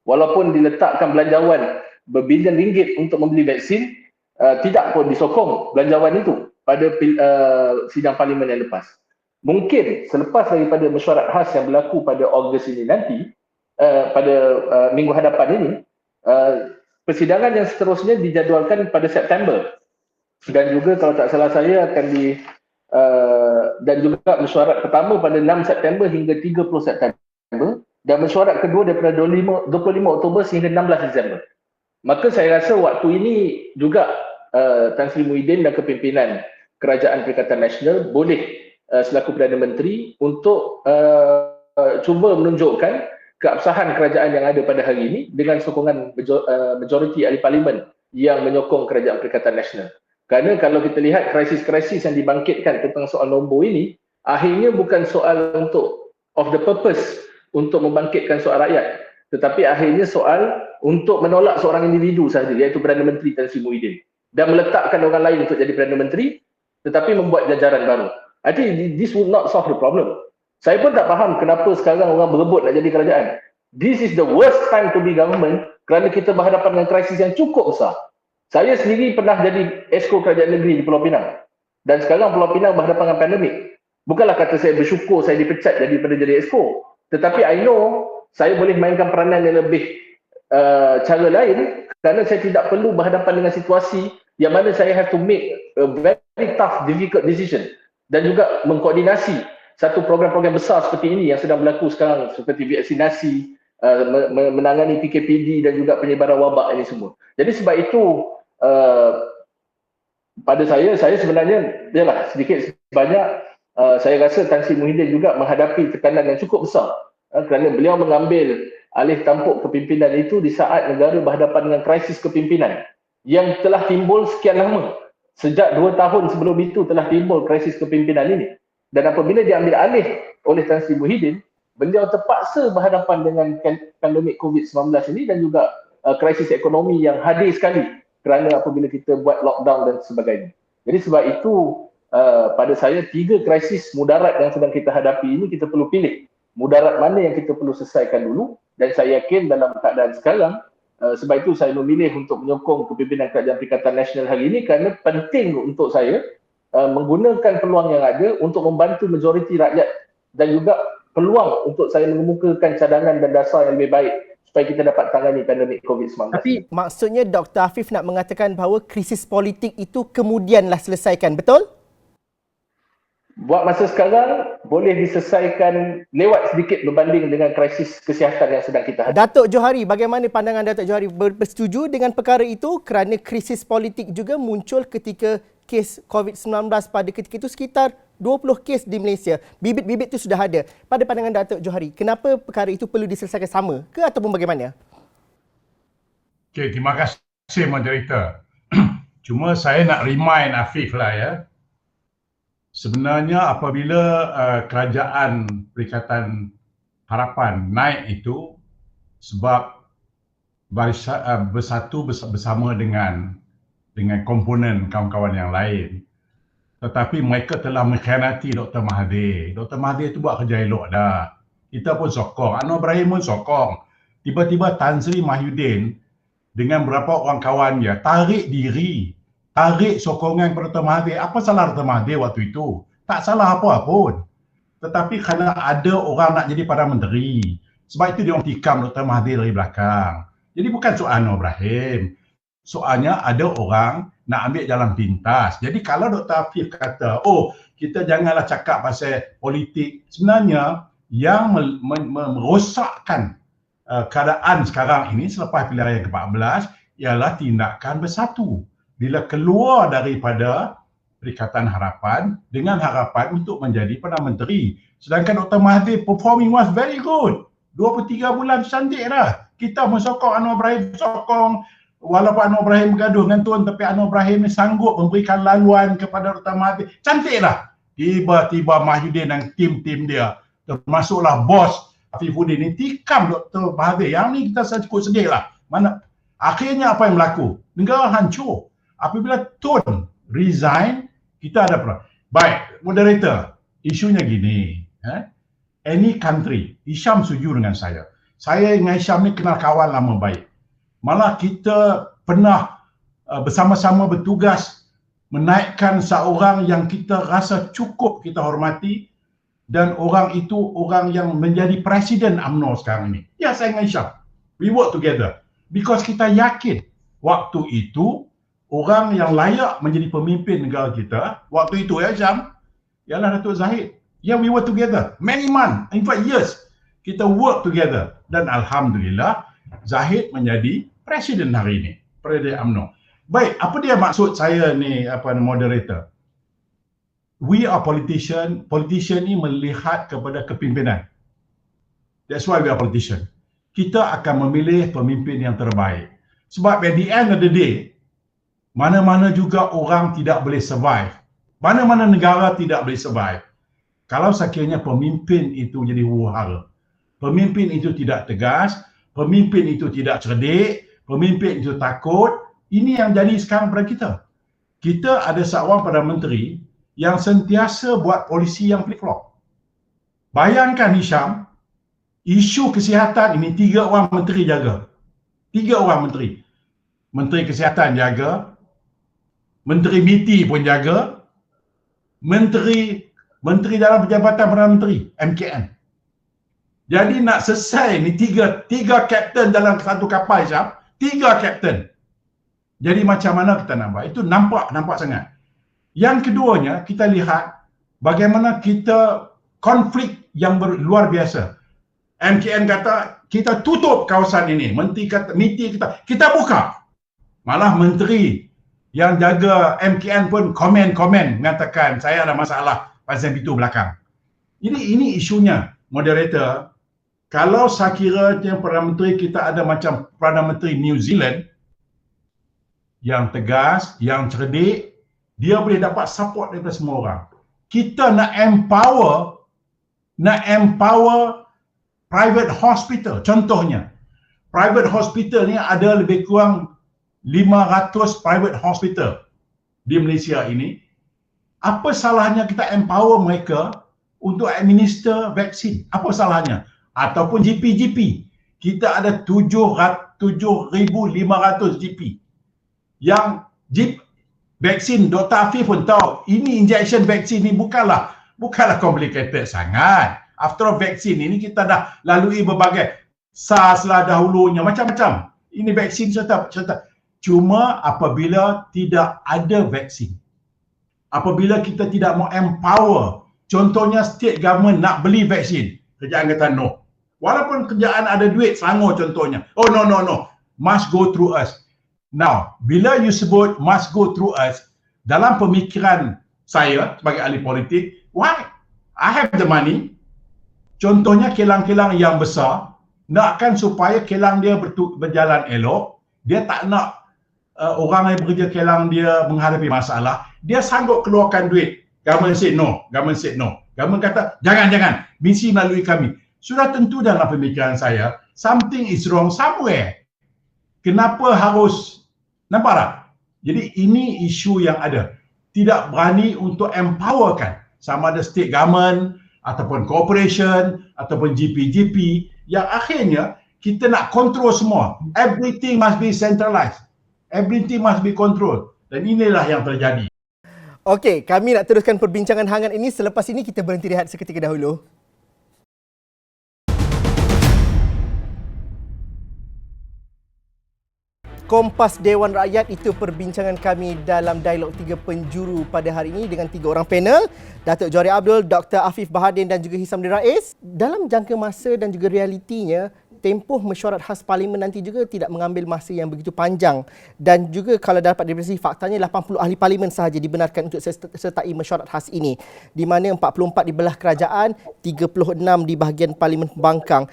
walaupun diletakkan belanjawan berbilion ringgit untuk membeli vaksin, tidak pun disokong belanjawan itu pada sidang parlimen yang lepas. Mungkin selepas daripada mesyuarat khas yang berlaku pada Ogos ini nanti, pada minggu hadapan ini, persidangan yang seterusnya dijadualkan pada September, dan juga kalau tak salah saya akan dan juga mesyuarat pertama pada 6 September hingga 30 September, dan mesyuarat kedua daripada 25 Oktober sehingga 16 Disember. Maka saya rasa waktu ini juga Tan Sri Muhyiddin dan kepimpinan Kerajaan Perikatan Nasional boleh selaku Perdana Menteri untuk cuba menunjukkan keabsahan kerajaan yang ada pada hari ini dengan sokongan majoriti ahli parlimen yang menyokong Kerajaan Perikatan Nasional. Kerana kalau kita lihat krisis-krisis yang dibangkitkan tentang soal nombor ini, akhirnya bukan soal untuk of the purpose untuk membangkitkan soal rakyat, tetapi akhirnya soal untuk menolak seorang individu sahaja, iaitu Perdana Menteri Tan Sri Muhyiddin, dan meletakkan orang lain untuk jadi Perdana Menteri tetapi membuat jajaran baru. I think this will not solve the problem. Saya pun tak faham kenapa sekarang orang berebut nak jadi kerajaan. This is the worst time to be government kerana kita berhadapan dengan krisis yang cukup besar. Saya sendiri pernah jadi Exco Kerajaan Negeri di Pulau Pinang. Dan sekarang Pulau Pinang berhadapan dengan pandemik. Bukanlah kata saya bersyukur saya dipecat daripada jadi Exco. Tetapi I know saya boleh mainkan peranan yang lebih cara lain kerana saya tidak perlu berhadapan dengan situasi yang mana saya have to make a very tough, difficult decision dan juga mengkoordinasi satu program-program besar seperti ini yang sedang berlaku sekarang seperti vaksinasi, menangani PKPD dan juga penyebaran wabak ini semua. Jadi sebab itu pada saya sebenarnya yalah sedikit sebanyak saya rasa Tan Sri Muhyiddin juga menghadapi tekanan yang cukup besar kerana beliau mengambil alih tampuk kepimpinan itu di saat negara berhadapan dengan krisis kepimpinan yang telah timbul sekian lama. Sejak 2 tahun sebelum itu telah timbul krisis kepimpinan ini. Dan apabila diambil alih oleh Tan Sri Muhyiddin, beliau terpaksa berhadapan dengan pandemik COVID-19 ini dan juga krisis ekonomi yang hadir sekali kerana apabila kita buat lockdown dan sebagainya. Jadi sebab itu pada saya 3 krisis mudarat yang sedang kita hadapi ini kita perlu pilih mudarat mana yang kita perlu selesaikan dulu, dan saya yakin dalam keadaan sekarang sebab itu saya memilih untuk menyokong kepimpinan Kerajaan Perikatan Nasional hari ini kerana penting untuk saya menggunakan peluang yang ada untuk membantu majoriti rakyat dan juga peluang untuk saya mengemukakan cadangan dan dasar yang lebih baik supaya kita dapat tangani pandemik COVID-19. Tapi maksudnya Dr. Afif nak mengatakan bahawa krisis politik itu kemudianlah selesaikan, betul? Buat masa sekarang boleh diselesaikan lewat sedikit berbanding dengan krisis kesihatan yang sedang kita hadapi. Datuk Johari, bagaimana pandangan Datuk Johari? Bersetuju dengan perkara itu kerana krisis politik juga muncul ketika kes COVID-19 pada ketika itu sekitar 20 kes di Malaysia. Bibit-bibit itu sudah ada. Pada pandangan Datuk Johari, kenapa perkara itu perlu diselesaikan sama ke ataupun bagaimana? Okey, terima kasih moderator. Cuma saya nak remind Afif lah ya. Sebenarnya apabila kerajaan Perikatan Harapan naik itu sebab bersatu bersama dengan komponen kawan-kawan yang lain. Tetapi mereka telah mengkhianati Dr. Mahathir. Dr. Mahathir itu buat kerja elok dah. Kita pun sokong. Anwar Ibrahim pun sokong. Tiba-tiba Tan Sri Muhyiddin dengan beberapa orang kawan dia tarik diri. Tarik sokongan kepada Dr. Mahathir. Apa salah Dr. Mahathir waktu itu? Tak salah apa pun. Tetapi kerana ada orang nak jadi Perdana Menteri. Sebab itu dia orang tikam Dr. Mahathir dari belakang. Jadi bukan soal Anwar Ibrahim. Soalnya ada orang nak ambil jalan pintas. Jadi kalau Dr. Afif kata, oh kita janganlah cakap pasal politik. Sebenarnya yang merosakkan keadaan sekarang ini selepas pilihan raya ke-14 ialah tindakan bersatu. Bila keluar daripada Perikatan Harapan dengan harapan untuk menjadi Perdana Menteri. Sedangkan Dr. Mahathir performing was very good. 23 bulan cantik dah. Kita mensokong Anwar Ibrahim, sokong walaupun Anwar Ibrahim bergaduh dengan Tun, tapi Anwar Ibrahim ni sanggup memberikan laluan kepada Dr. Mahathir. Cantiklah. Tiba-tiba Mahyudin dan tim-tim dia, termasuklah bos Afifuddin ni, tikam Dr. Mahathir. Yang ni kita cukup sedih lah. Mana akhirnya apa yang berlaku? Negara hancur. Apabila Tun resign, kita ada perang. Baik, moderator, isunya gini. Any country, Hisham setuju dengan saya. Saya dengan Hisham ni kenal kawan lama baik. Malah kita pernah bersama-sama bertugas menaikkan seorang yang kita rasa cukup kita hormati, dan orang itu orang yang menjadi presiden UMNO sekarang ini. Ya, saya dengan Hisham. We work together. Because kita yakin waktu itu orang yang layak menjadi pemimpin negara kita, waktu itu ya Hisham, ialah Datuk Zahid. Yeah, we work together. Many months, in fact years. Kita work together. Dan Alhamdulillah, Zahid menjadi presiden hari ini. Presiden UMNO. Baik, apa dia maksud saya ni, moderator? We are politician. Politician ni melihat kepada kepimpinan. That's why we are politician. Kita akan memilih pemimpin yang terbaik. Sebab at the end of the day, mana-mana juga orang tidak boleh survive. Mana-mana negara tidak boleh survive. Kalau sekiranya pemimpin itu jadi huru-hara, pemimpin itu tidak tegas, pemimpin itu tidak cerdik, pemimpin itu takut, ini yang jadi sekarang pada kita. Kita ada seorang Perdana Menteri yang sentiasa buat polisi yang flip-flop. Bayangkan Hisham, isu kesihatan ini 3 orang menteri jaga. 3 orang menteri. Menteri Kesihatan jaga, Menteri MITI pun jaga, Menteri dalam Perjabatan Perdana Menteri, MKN. Jadi nak selesai ni tiga kapten dalam satu kapal Hisham, 3 kapten. Jadi macam mana kita nak buat? Itu nampak sangat. Yang keduanya, kita lihat bagaimana kita konflik yang luar biasa. MKN kata, kita tutup kawasan ini. Menteri kata, MITI kata, kita buka. Malah menteri yang jaga MKN pun komen mengatakan, saya ada masalah pasal pintu belakang. Ini isunya, moderator. Kalau saya kira yang Perdana Menteri kita ada macam Perdana Menteri New Zealand, yang tegas, yang cerdik, dia boleh dapat support daripada semua orang. Kita nak empower private hospital. Contohnya, private hospital ni ada lebih kurang 500 private hospital di Malaysia ini. Apa salahnya kita empower mereka untuk administer vaksin? Apa salahnya? Ataupun GP. Kita ada 7,500 GP. Yang vaksin, Dr. Afif pun tahu, ini injection vaksin ni bukanlah complicated sangat. After all, vaksin ini kita dah lalui berbagai SARS lah dahulunya, macam-macam. Ini vaksin serta. Cuma apabila tidak ada vaksin, apabila kita tidak mau empower, contohnya state government nak beli vaksin, kerajaan kata no. Walaupun kerajaan ada duit, Selangor contohnya. Oh no, must go through us. Now, bila you sebut must go through us, dalam pemikiran saya sebagai ahli politik, why? I have the money. Contohnya kilang-kilang yang besar, nakkan supaya kilang dia berjalan elok, dia tak nak orang yang bekerja kilang dia menghadapi masalah, dia sanggup keluarkan duit. Government said no. Government kata, jangan, misi melalui kami. Sudah tentu dalam pemikiran saya, something is wrong somewhere. Kenapa harus, nampak tak? Jadi ini isu yang ada. Tidak berani untuk empowerkan sama ada state government ataupun corporation ataupun GP yang akhirnya kita nak kontrol semua. Everything must be centralized. Everything must be controlled. Dan inilah yang terjadi. Okey, kami nak teruskan perbincangan hangat ini. Selepas ini kita berhenti rehat seketika dahulu. Kompas Dewan Rakyat, itu perbincangan kami dalam dialog 3 penjuru pada hari ini dengan 3 orang panel, Datuk Johari Abdul, Dr. Afif Bahadin dan juga Hishamdin Rais. Dalam jangka masa dan juga realitinya, tempoh mesyuarat khas parlimen nanti juga tidak mengambil masa yang begitu panjang, dan juga kalau dapat diprediksi faktanya 80 ahli parlimen sahaja dibenarkan untuk sertai mesyuarat khas ini, di mana 44 di belah kerajaan, 36 di bahagian parlimen pembangkang.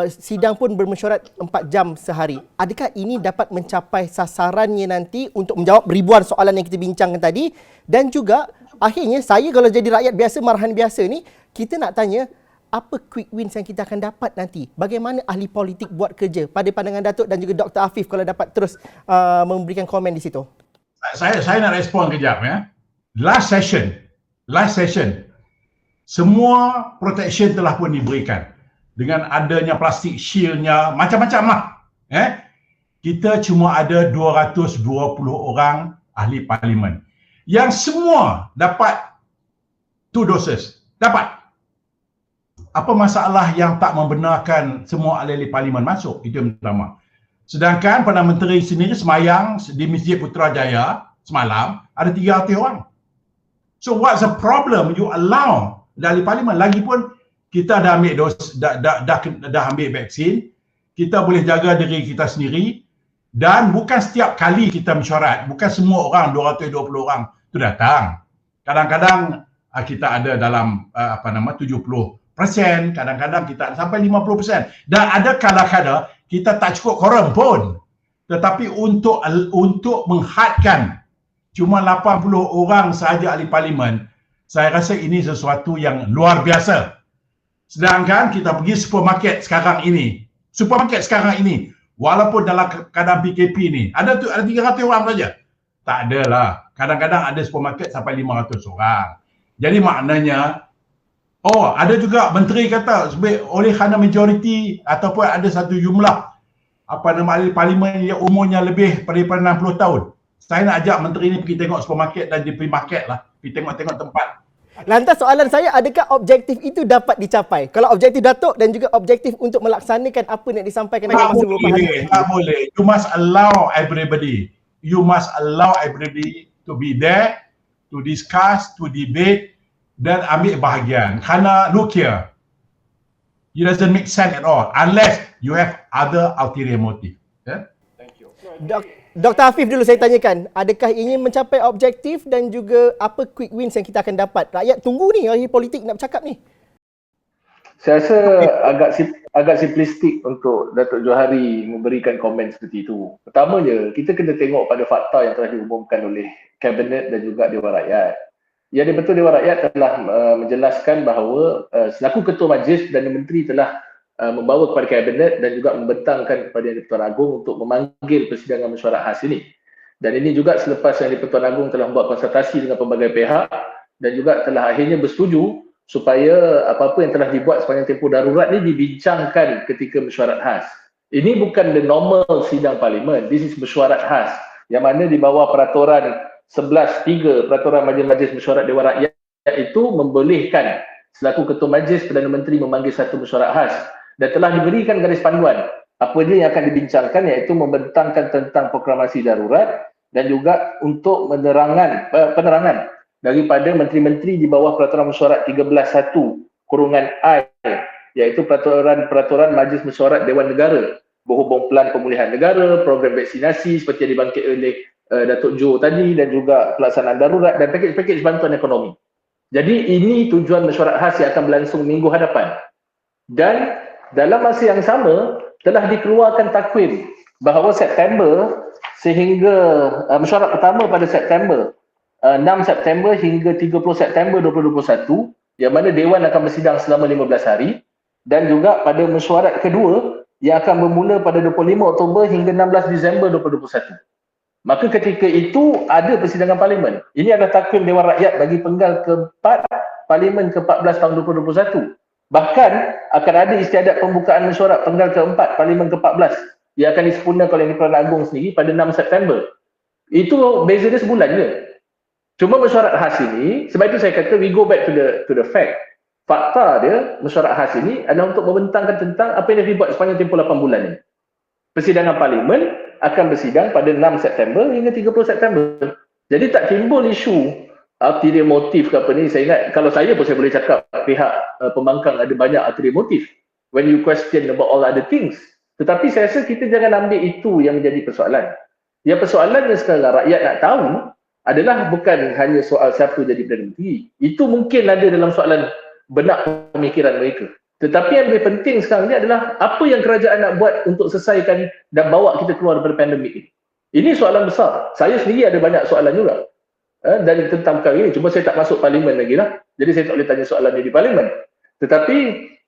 sidang pun bermesyuarat 4 jam sehari. Adakah ini dapat mencapai sasarannya nanti untuk menjawab ribuan soalan yang kita bincangkan tadi? Dan juga akhirnya saya kalau jadi rakyat biasa, marahan biasa ni, kita nak tanya apa quick wins yang kita akan dapat nanti? Bagaimana ahli politik buat kerja? Pada pandangan Datuk dan juga Dr. Afif kalau dapat terus memberikan komen di situ. Saya nak respon kejap ya. Last session, semua protection telah pun diberikan dengan adanya plastik shieldnya, macam-macam lah. Kita cuma ada 220 orang ahli parlimen yang semua dapat 2 dosis. Dapat. Apa masalah yang tak membenarkan semua ahli parlimen masuk? Itu yang pertama. Sedangkan Perdana Menteri sendiri semayang di Masjid Putrajaya semalam ada 300 orang. So what's the problem you allow dari parlimen? Lagipun kita dah ambil dah ambil vaksin, kita boleh jaga diri kita sendiri dan bukan setiap kali kita mesyuarat, bukan semua orang 220 orang tu datang. Kadang-kadang kita ada dalam 70%, kadang-kadang kita sampai 50%. Dan ada kadang-kadang kita tak cukup quorum pun. Tetapi untuk menghadkan cuma 80 orang sahaja ahli parlimen, saya rasa ini sesuatu yang luar biasa. Sedangkan kita pergi supermarket sekarang ini, walaupun dalam keadaan PKP ni, ada 300 orang saja. Tak adalah. Kadang-kadang ada supermarket sampai 500 orang. Jadi maknanya, ada juga menteri kata oleh kerana majoriti ataupun ada satu jumlah ahli parlimen yang umurnya lebih daripada 60 tahun. Saya nak ajak menteri ni pergi tengok supermarket dan dia pergi market lah. Pergi tengok-tengok tempat. Lantas soalan saya, adakah objektif itu dapat dicapai? Kalau objektif Datuk dan juga objektif untuk melaksanakan apa yang disampaikan dalam masa beberapa hari. Tak boleh. You must allow everybody. To be there, to discuss, to debate dan ambil bahagian. Kerana look here, it doesn't make sense at all unless you have other ulterior motive. Thank you. Dr. Afif dulu saya tanyakan, adakah ingin mencapai objektif dan juga apa quick wins yang kita akan dapat? Rakyat tunggu ni, ahli politik nak bercakap ni. Saya rasa agak simplistik untuk Datuk Johari memberikan komen seperti itu. Pertamanya, kita kena tengok pada fakta yang telah diumumkan oleh Kabinet dan juga Dewan Rakyat. Yang betul Dewan Rakyat telah menjelaskan bahawa selaku Ketua Majlis dan Menteri telah membawa kepada Kabinet dan juga membentangkan kepada Yang di-Pertuan Agong untuk memanggil persidangan mesyuarat khas ini. Dan ini juga selepas Yang di-Pertuan Agong telah membuat konsultasi dengan pelbagai pihak dan juga telah akhirnya bersetuju supaya apa-apa yang telah dibuat sepanjang tempoh darurat ini dibincangkan ketika mesyuarat khas. Ini bukan the normal sidang parlimen, this is mesyuarat khas yang mana di bawah peraturan 11.3 Peraturan Majlis Mesyuarat Dewan Rakyat itu membolehkan selaku Ketua Majlis Perdana Menteri memanggil satu mesyuarat khas. Dan telah diberikan garis panduan apa dia yang akan dibincangkan, iaitu membentangkan tentang proklamasi darurat dan juga untuk penerangan daripada menteri-menteri di bawah peraturan mesyuarat 13.1/I, iaitu peraturan Majlis Mesyuarat Dewan Negara berhubung pelan pemulihan negara, program vaksinasi seperti yang dibangkit oleh Datuk Jo tadi dan juga pelaksanaan darurat dan pakej-pakej bantuan ekonomi. Jadi ini tujuan mesyuarat khas yang akan berlangsung minggu hadapan. Dan dalam masa yang sama telah dikeluarkan takwim bahawa September sehingga mesyuarat pertama pada September 6 September hingga 30 September 2021 yang mana Dewan akan bersidang selama 15 hari dan juga pada mesyuarat kedua yang akan bermula pada 25 Oktober hingga 16 Disember 2021. Maka ketika itu ada persidangan parlimen. Ini adalah takwim Dewan Rakyat bagi penggal keempat Parlimen ke-14 tahun 2021. Bahkan akan ada istiadat pembukaan mesyuarat penggal keempat Parlimen ke-14 yang akan disempurnakan oleh Yang di-Pertuan Agong sendiri pada 6 September. Itu beza dia sebulan je. Cuma mesyuarat khas ini, sebab itu saya kata we go back to the fact. Fakta dia, mesyuarat khas ini adalah untuk membentangkan tentang apa yang dibuat sepanjang tempoh 8 bulan ini. Persidangan parlimen akan bersidang pada 6 September hingga 30 September. Jadi tak timbul isu ulterior motif ke apa ni. Saya ingat kalau saya pun saya boleh cakap pihak pembangkang ada banyak ulterior motif when you question about all other things. Tetapi saya rasa kita jangan ambil itu yang menjadi persoalan. Yang persoalannya sekarang rakyat nak tahu adalah bukan hanya soal siapa jadi Perdana Menteri. Itu mungkin ada dalam soalan benak pemikiran mereka. Tetapi yang lebih penting sekarang ni adalah apa yang kerajaan nak buat untuk selesaikan dan bawa kita keluar daripada pandemik ini. Ini soalan besar. Saya sendiri ada banyak soalan juga dan tentang perkara ini. Cuma saya tak masuk parlimen lagi lah. Jadi saya tak boleh tanya soalan ini di parlimen. Tetapi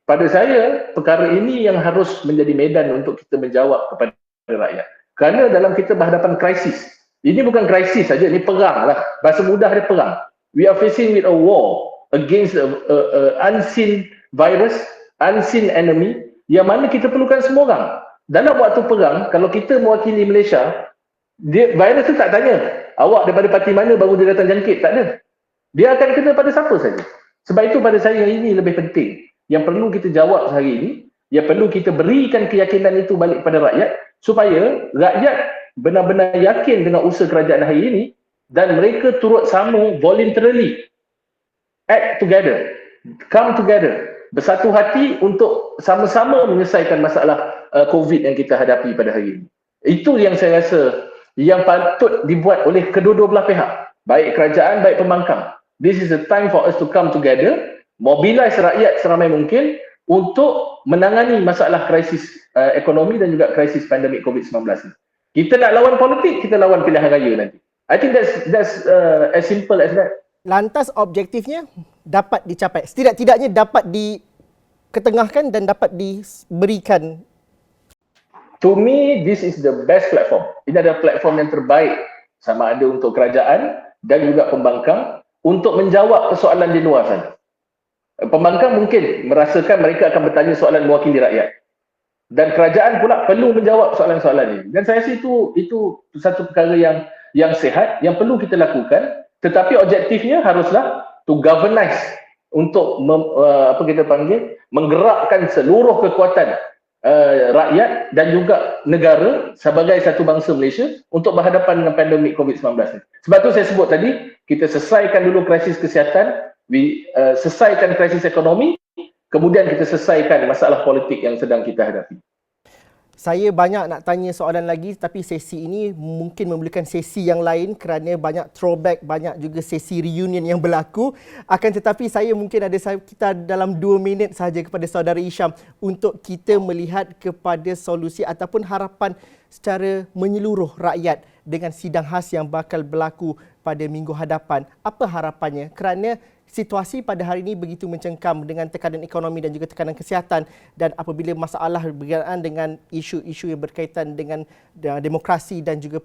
pada saya, perkara ini yang harus menjadi medan untuk kita menjawab kepada rakyat. Kerana dalam kita berhadapan krisis. Ini bukan krisis saja, ini perang lah. Bahasa mudah dia perang. We are facing with a war against a unseen virus, unseen enemy, yang mana kita perlukan semua orang. Dalam waktu perang, kalau kita mewakili Malaysia, virus tu tak tanya, awak daripada parti mana baru dia datang jangkit, tak ada. Dia akan kena pada siapa saja. Sebab itu pada saya yang ini lebih penting. Yang perlu kita jawab hari ini, yang perlu kita berikan keyakinan itu balik kepada rakyat, supaya rakyat benar-benar yakin dengan usaha kerajaan hari ini dan mereka turut sama voluntarily act together, come together, bersatu hati untuk sama-sama menyelesaikan masalah COVID yang kita hadapi pada hari ini. Itu yang saya rasa yang patut dibuat oleh kedua-dua belah pihak, baik kerajaan, baik pembangkang. This is the time for us to come together, mobilize rakyat seramai mungkin untuk menangani masalah krisis ekonomi dan juga krisis pandemik COVID-19 ini. Kita nak lawan politik, kita lawan pilihan raya nanti. I think that's as simple as that. Lantas objektifnya dapat dicapai. Setidak-tidaknya dapat diketengahkan dan dapat diberikan. To me, this is the best platform. Ini adalah platform yang terbaik sama ada untuk kerajaan dan juga pembangkang untuk menjawab persoalan di luar sana. Pembangkang mungkin merasakan mereka akan bertanya soalan mewakili rakyat. Dan kerajaan pula perlu menjawab soalan-soalan ini. Dan saya rasa itu satu perkara yang sihat, yang perlu kita lakukan. Tetapi objektifnya haruslah to galvanize untuk menggerakkan seluruh kekuatan rakyat dan juga negara sebagai satu bangsa Malaysia untuk berhadapan dengan pandemik COVID-19 ini. Sebab tu saya sebut tadi, kita selesaikan dulu krisis kesihatan, selesaikan krisis ekonomi, kemudian kita selesaikan masalah politik yang sedang kita hadapi. Saya banyak nak tanya soalan lagi, tapi sesi ini mungkin memerlukan sesi yang lain kerana banyak throwback, banyak juga sesi reunion yang berlaku. Akan tetapi saya mungkin ada kita dalam 2 minit sahaja kepada saudara Hisham untuk kita melihat kepada solusi ataupun harapan secara menyeluruh rakyat dengan sidang khas yang bakal berlaku pada minggu hadapan. Apa harapannya? Kerana situasi pada hari ini begitu mencengkam dengan tekanan ekonomi dan juga tekanan kesihatan, dan apabila masalah berkaitan dengan isu-isu yang berkaitan dengan demokrasi dan juga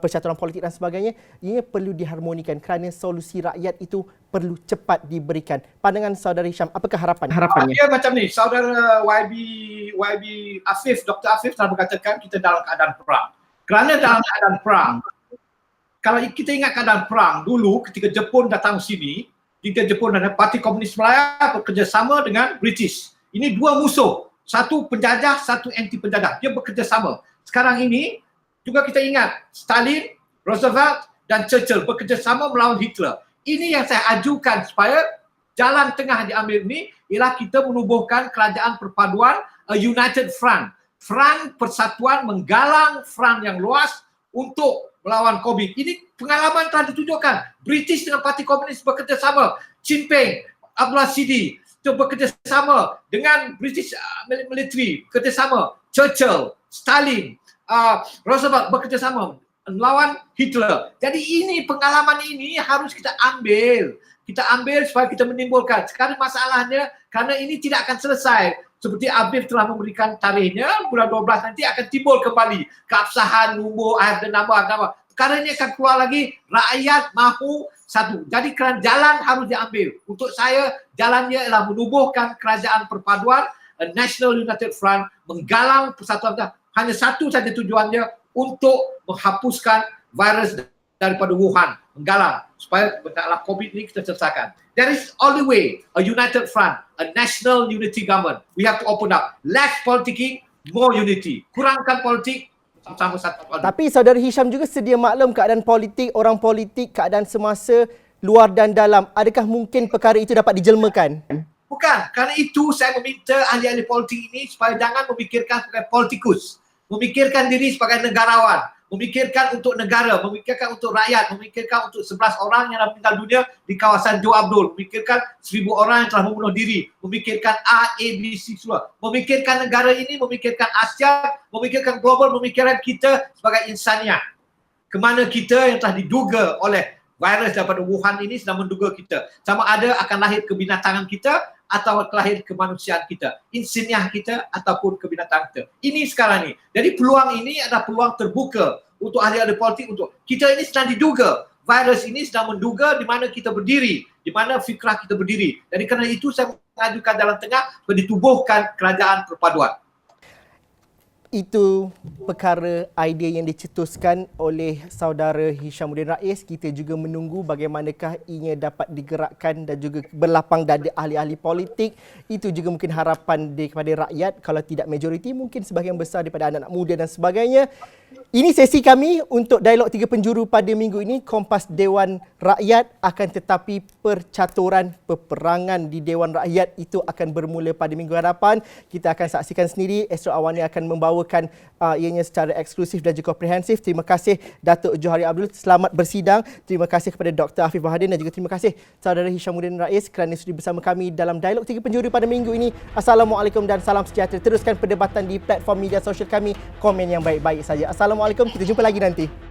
percaturan politik dan sebagainya, ia perlu diharmonikan kerana solusi rakyat itu perlu cepat diberikan. Pandangan saudara Hisham, apakah harapannya? Dia macam ni, saudara YB Afif, Dr. Afif telah berkatakan kita dalam keadaan perang. Kerana dalam keadaan perang, kalau kita ingat keadaan perang dulu ketika Jepun datang sini, ketika Jepun dan Parti Komunis Malaya bekerjasama dengan British. Ini dua musuh, satu penjajah, satu anti penjajah. Dia bekerjasama. Sekarang ini juga kita ingat Stalin, Roosevelt dan Churchill bekerjasama melawan Hitler. Ini yang saya ajukan supaya jalan tengah diambil ini ialah kita menubuhkan kerajaan perpaduan, a united front. Front persatuan menggalang front yang luas untuk melawan COVID. Ini pengalaman telah ditunjukkan. British dengan Parti Komunis bekerjasama. Jinping, Abdullah Sidi bekerjasama dengan British military, bekerjasama. Churchill, Stalin, Roosevelt bekerjasama melawan Hitler. Jadi ini pengalaman ini harus kita ambil. Kita ambil supaya kita menimbulkan. Sekarang masalahnya kerana ini tidak akan selesai. Seperti Afif telah memberikan tarikhnya, bulan 12 nanti akan timbul kembali keabsahan, lumbuh, air dan nama. Perkara ini akan keluar lagi, rakyat mahu satu. Jadi kerana jalan harus diambil. Untuk saya, jalannya ialah menubuhkan kerajaan perpaduan, a National United Front, menggalang persatuan. Hanya satu saja tujuannya, untuk menghapuskan virus daripada Wuhan. Menggalang supaya masalah COVID ini kita selesaikan. There is only way, a united front, a national unity government. We have to open up. Less politicking, more unity. Kurangkan politik, sama satu. Tapi saudara Hisham juga sedia maklum keadaan politik, orang politik, keadaan semasa luar dan dalam. Adakah mungkin perkara itu dapat dijelmakan? Bukan. Kerana itu saya meminta ahli-ahli politik ini supaya jangan memikirkan sebagai politikus. Memikirkan diri sebagai negarawan. memikirkan untuk negara, memikirkan untuk rakyat, memikirkan untuk 11 orang yang dah meninggal dunia di kawasan Johor Abdul, memikirkan 1,000 orang yang telah membunuh diri, memikirkan A, B, C semua, memikirkan negara ini, memikirkan Asia, memikirkan global, memikirkan kita sebagai insaniah. Kemana kita yang telah diduga oleh virus daripada Wuhan ini sedang menduga kita. Sama ada akan lahir kebinatangan kita atau lahir kemanusiaan kita, insaniah kita ataupun kebinatangan kita. Ini sekarang ni. Jadi peluang ini adalah peluang terbuka untuk ahli-ahli politik, untuk kita ini sedang diduga. Virus ini sedang menduga di mana kita berdiri, di mana fikrah kita berdiri. Jadi kerana itu saya mengajukan Jalan Tengah untuk ditubuhkan kerajaan perpaduan. Itu perkara idea yang dicetuskan oleh saudara Hishamuddin Rais. Kita juga menunggu bagaimanakah ianya dapat digerakkan dan juga berlapang dada ahli-ahli politik. Itu juga mungkin harapan kepada rakyat. Kalau tidak majoriti, mungkin sebahagian besar daripada anak-anak muda dan sebagainya. Ini sesi kami untuk Dialog Tiga Penjuru pada minggu ini. Kompas Dewan Rakyat, akan tetapi percaturan peperangan di Dewan Rakyat itu akan bermula pada minggu hadapan. Kita akan saksikan sendiri. Astro Awani akan membawakan ianya secara eksklusif dan juga komprehensif. Terima kasih Datuk Johari Abdul, selamat bersidang. Terima kasih kepada Dr. Afif Bahadin dan juga terima kasih saudara Hishamuddin Rais kerana sudi bersama kami dalam Dialog Tiga Penjuru pada minggu ini. Assalamualaikum dan salam sejahtera. Teruskan perdebatan di platform media sosial kami. Komen yang baik-baik saja. Assalamualaikum, kita jumpa lagi nanti.